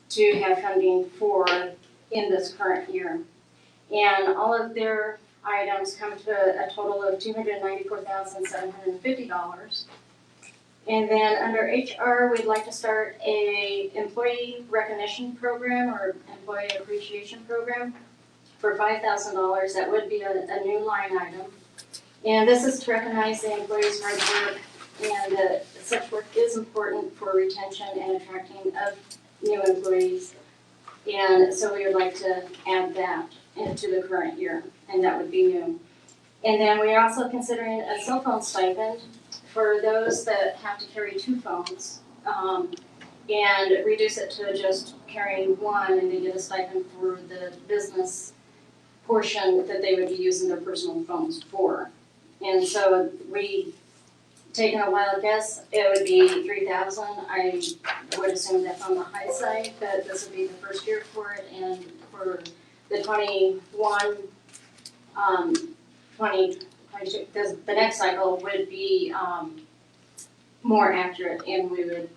to have funding for in this current year. And all of their items come to a total of $294,750. And then under HR, we'd like to start a employee recognition program or employee appreciation program for $5,000. That would be a new line item. And this is to recognize the employees' hard work, and such work is important for retention and attracting of new employees. And so we would like to add that into the current year, and that would be new. And then we are also considering a cell phone stipend for those that have to carry 2 phones, and reduce it to just carrying 1, and they get a stipend for the business portion that they would be using their personal phones for. And so we, taking a wild guess, it would be 3,000. I would assume that's on the high side, but this would be the first year for it, and for the 2022, the next cycle would be more accurate, and we would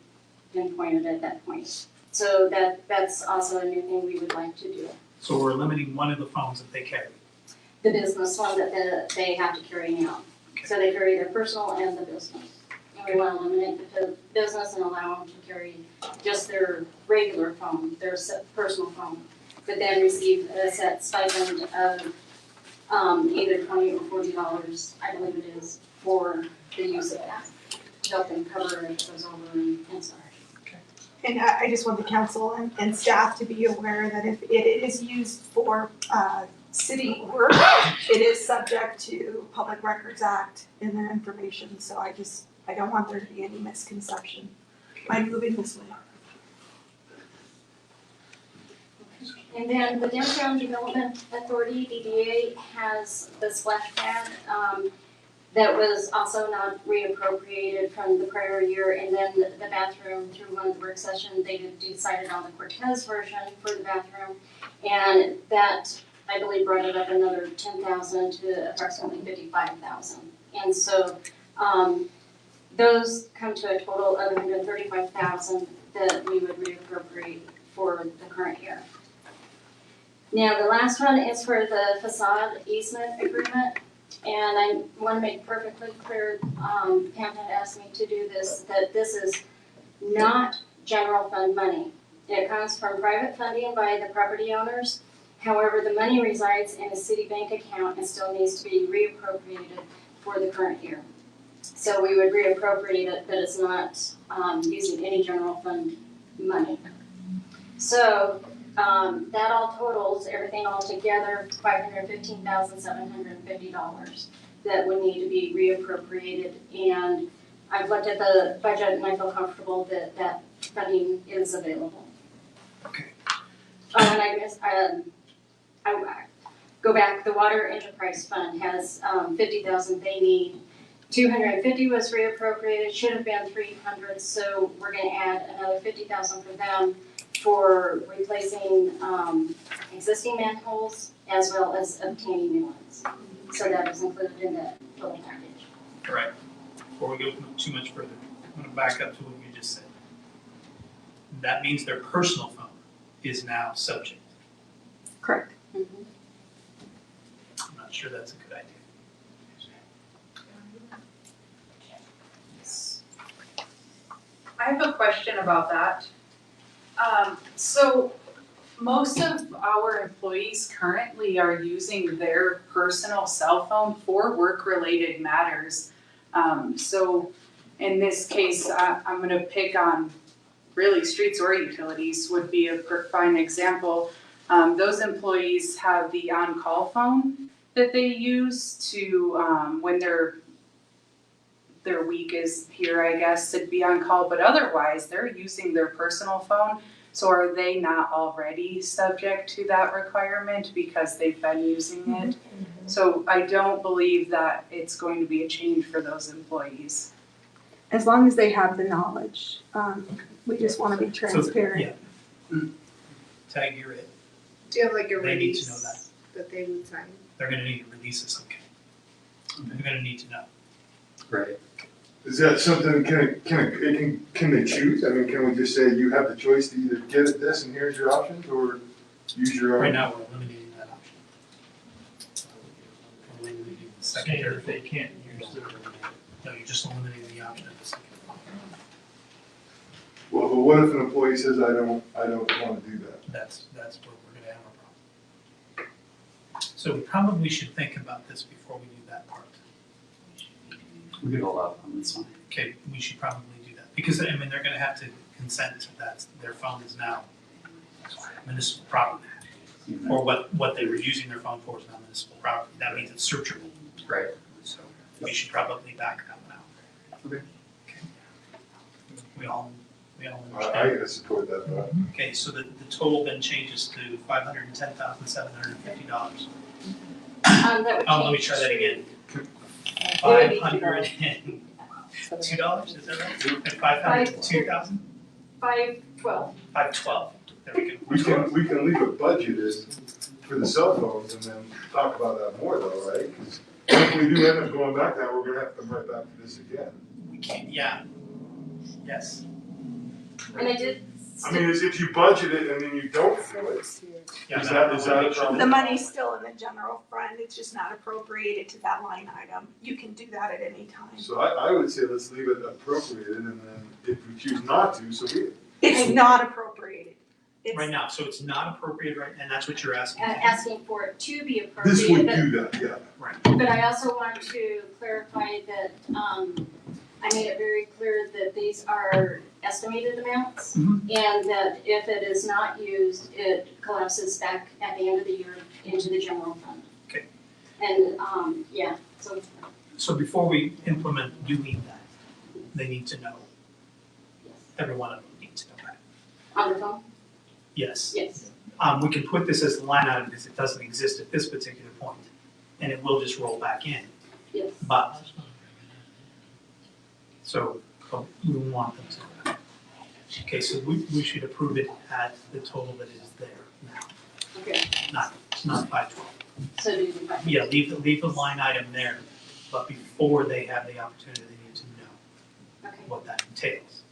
pinpoint it at that point. So that's also a new thing we would like to do. So we're limiting one of the phones that they carry. The business one that they have to carry now. So they carry their personal and the business. And we want to eliminate the business and allow them to carry just their regular phone, their personal phone, but then receive a set stipend of either $20 or $40, I believe it is, for the use of that. To help them cover if it goes over and start. And I just want the council and staff to be aware that if it is used for city work, it is subject to Public Records Act in their information, so I don't want there to be any misconception. I'm moving this way. And then the Downtown Development Authority, DDA, has the splash pad, that was also not reappropriated from the prior year. And then the bathroom, through one of the work sessions, they decided on the Cortez version for the bathroom. And that, I believe, brought it up another 10,000 to approximately 55,000. And so, those come to a total of 135,000 that we would reappropriate for the current year. Now, the last one is for the facade easement agreement, and I want to make perfectly clear, Pam had asked me to do this, that this is not general fund money. It comes from private funding by the property owners. However, the money resides in a city bank account and still needs to be reappropriated for the current year. So we would reappropriate it, but it's not using any general fund money. So that all totals, everything all together, $515,750 that would need to be reappropriated. And I've looked at the budget and I feel comfortable that that funding is available. Okay. And I go back, the Water Enterprise Fund has 50,000 they need. 250 was reappropriated, should have been 300, so we're gonna add another 50,000 for them for replacing existing manholes as well as obtaining new ones. So that is included in the total package. All right, before we go too much further, I'm gonna back up to what you just said. That means their personal phone is now subject. Correct. I'm not sure that's a good idea. I have a question about that. So most of our employees currently are using their personal cell phone for work-related matters. So in this case, I'm gonna pick on really streets or utilities would be a fine example. Those employees have the on-call phone that they use to, when their week is here, I guess, to be on call, but otherwise, they're using their personal phone. So are they not already subject to that requirement because they've been using it? So I don't believe that it's going to be a change for those employees. As long as they have the knowledge, we just want to be transparent. Tag, you're it. Do you have like a They need to know release that they would sign? They're gonna need to release this, okay? They're gonna need to know. Right. Is that something, can they choose? I mean, can we just say you have the choice to either get it this and here's your options, or use your own? Right now, we're eliminating that option. We're eliminating the secondary. They can't use their. No, you're just eliminating the option of the second. Well, but what if an employee says, I don't wanna do that? That's where we're gonna have a problem. So we probably should think about this before we do that part. We could hold off on this one. Okay, we should probably do that, because, I mean, they're gonna have to consent to that, their phone is now municipal property. Or what they were using their phone for is now municipal property, that means it's searchable. Right. So we should probably back that one out. Okay. We all I understand. gotta support that thought. Okay, so the total then changes to $510,750. That would Let me change try that again. would be $502, is that right? And 502,000? 512. 512, there we go. We can leave it budgeted for the cell phones and then talk about that more though, right? 'Cause if we do end up going back now, we're gonna have to come right back to this again. We can't, yeah, yes. And I did. I mean, if you budget it and then you don't do it, Yeah, is that a problem? The money's still in the general fund, it's just not appropriated to that line item. You can do that at any time. So I would say let's leave it appropriated and then if we choose not to, so be it. It's not appropriated. It's- Right now, so it's not appropriate, right, and that's what you're asking? Asking for it to be This appropriate, would but do that, yeah. Right. But I also want to clarify that, I made it very clear that these are estimated amounts. Mhm. And that if it is not used, it collapses back at the end of the year into the general fund. Okay. And, yeah, so So before we implement, you need that. They need to know. Every one of them needs to know that. on the phone, Yes. yes. We can put this as a line item because it doesn't exist at this particular point, and it will just roll back in. Yes. But, so, we want them to know. Okay, so we should approve it at the total that is there now, Okay, not 512. so do you like? Yeah, leave the line item there, but before they have the opportunity, they need to know Okay. what that entails.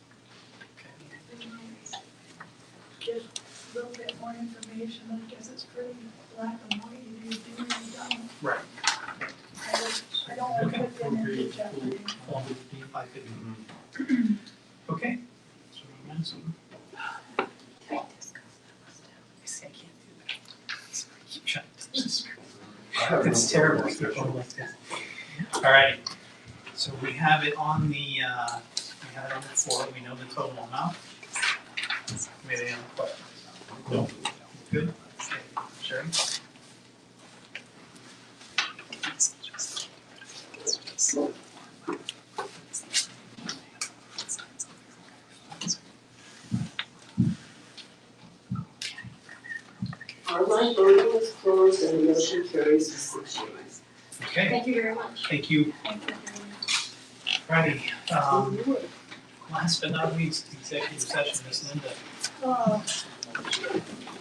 Just a little bit more information, I guess it's pretty black and white, if you do or you don't. Right. I don't want to put them into jeopardy. Form 15, 550. Okay. So we're missing. It's terrible. All right. So we have it on the floor. We know the total amount. Maybe any other questions? No. Good. Okay. Sherry? Online voting is closed and the motion carries with 6 yeas. Okay. Thank you very much. Thank you. Righty. Last but not least, executive session, Ms. Linda.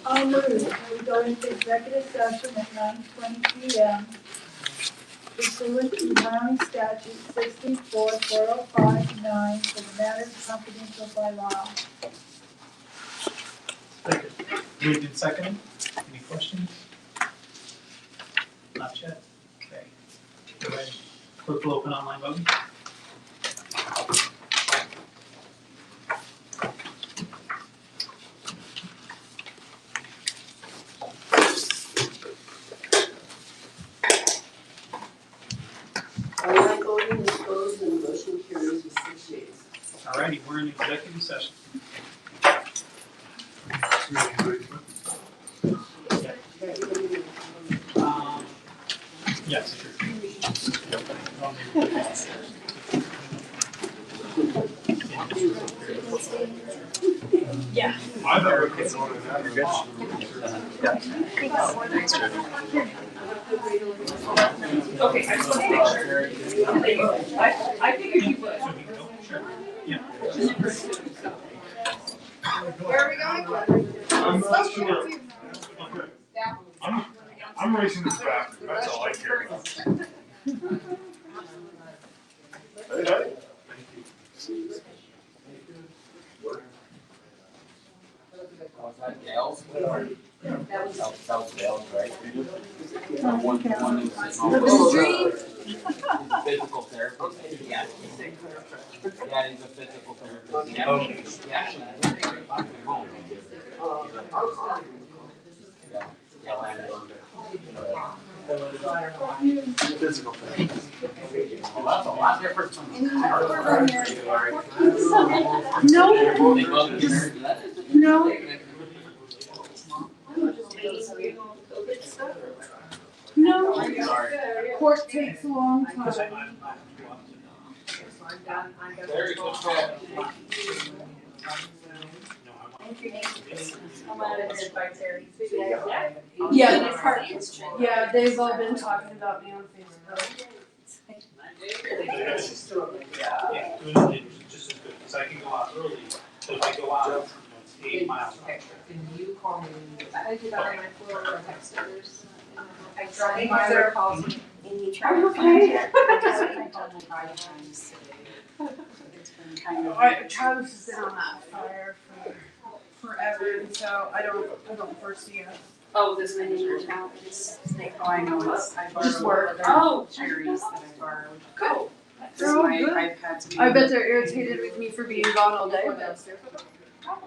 I'll move, we go into executive session at 9:20 p.m. pursuant to Wyoming statute 64-4059 for the matters confidential by law. Moved and seconded. Any questions? Not yet. Okay. Go ahead. Clerk will open online voting. Online voting is closed and the motion carries with 6 yeas. All righty, we're in executive session. Yes, sure. Yeah. I never could go to that. Okay, I just want to make sure. I figured you would. Where are we going? I'm not sure. I'm racing this fast, that's all I care about. Hey, hey. Was that Dale's? That was Dale's, right? One is physical therapist. Yeah. Yeah, he's a physical therapist. Yeah. Physical therapy. Well, that's a lot different from. No. No. Court takes a long time. Very good job. Yeah, they've all been talking about me on Facebook. Yeah, doing it just as good, because I can go out early, but if I go out, it's 8 miles. Can you call me? I do that on my floor or texters. I tried my other calls. And you try to okay. Travis has been on that fire for forever, and so I don't foresee us. Oh, this many many years years now. Oh, I know, it's, I Just borrowed work. other cherries that I borrowed. Cool. This They're all my good. iPad's being. I bet they're irritated with me for being gone all day, but. How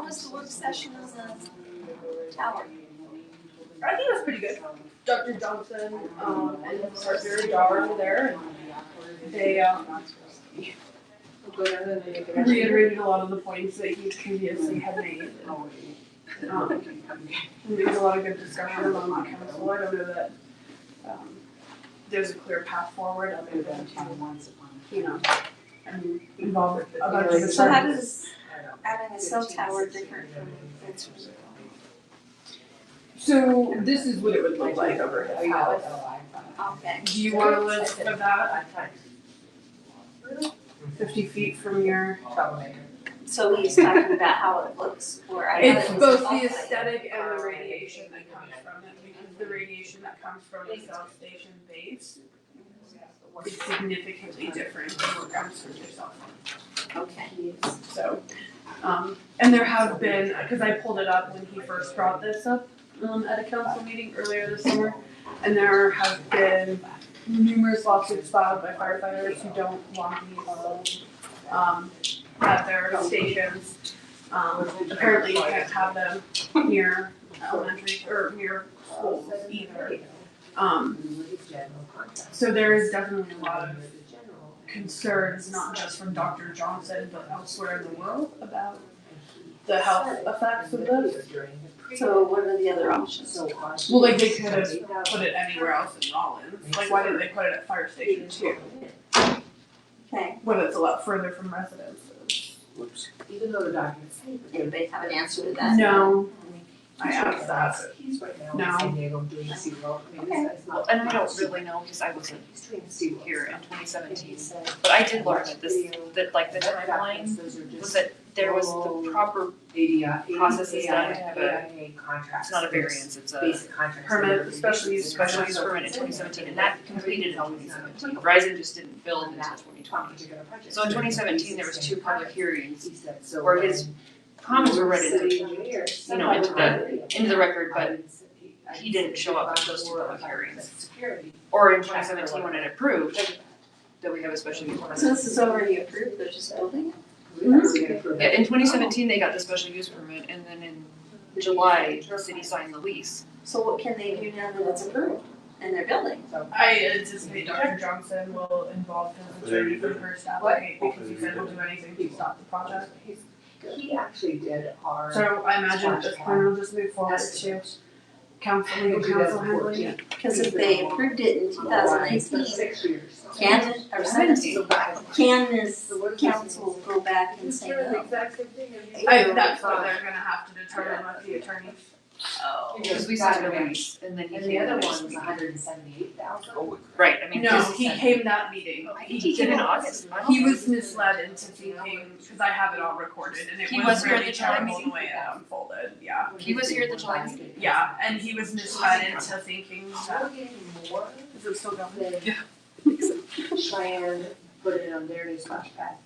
was the work session as a tower? I think it was pretty good. Dr. Johnson, and Sarah Dar were there, and They reiterated a lot of the points that he previously had made. There was a lot of good discussion among the council. I don't know that there's a clear path forward other than to, involve a bunch of So how different- does adding a cell tower different from fence view? So this is what it would look like over his house. Okay. Do you want a list of that? 50 feet from your. So he's talking about how it looks where I. It's both the aesthetic and the radiation that comes from it, because the radiation that comes from the South Station base is significantly different than what comes from your cell phone. Okay. So, and there have been, because I pulled it up when he first brought this up at a council meeting earlier this summer, and there have been numerous lawsuits filed by firefighters who don't want these at their stations. Apparently you can't have them near elementary or near schools either. So there is definitely a lot of concerns, not just from Dr. Johnson, but elsewhere in the world about the health effects of this. So what are the other options? Well, like they could have put it anywhere else in Rollins. Like why didn't they put it at fire station too? Okay. When it's a lot further from residences. Even though the documents say. Do they have an answer to that? No. I asked that. He's right now No. in San Diego doing SeaWorld. I mean, it's not. And I don't really know, because I wasn't here in 2017, but I did learn that that like the timeline was that there was the proper processes done to have it's not a variance, it's a Basic contract. Permit, special use special use permit in 2017, and that completed in 2017. Verizon just didn't build until 2020. So in 2017, there was 2 public hearings where his comments were read into the record, but he didn't show up at those 2 public hearings. Or in 2017, when it approved, that we have a special use permit. So this is already approved, they're just building it? Yeah, in 2017, they got the special use permit, and then in July, the city signed the lease. So what can they do now that it's approved and they're building? I anticipate Dr. Johnson will involve his attorney for the first applicant because he said he'll do anything to stop the project. He actually did our. So I imagine at this point we'll just move forward to council, legal council handling it. Because if they approved it in 2018, 6 years. can it, or 17, can this council go back and say no? That's what they're gonna have to determine with the attorneys. Oh. Because we signed the lease, and then he And came the other next one was week. 178,000. Right, I mean, No, because he came that meeting. he came in August. He was misled into thinking, because I have it all recorded, and it He was was here at really the July terrible meeting. the way it unfolded, yeah. He was here at the July meeting. Yeah, and he was misled into thinking that, We're getting more is it still going? than Cheyenne put it on their new splash pad.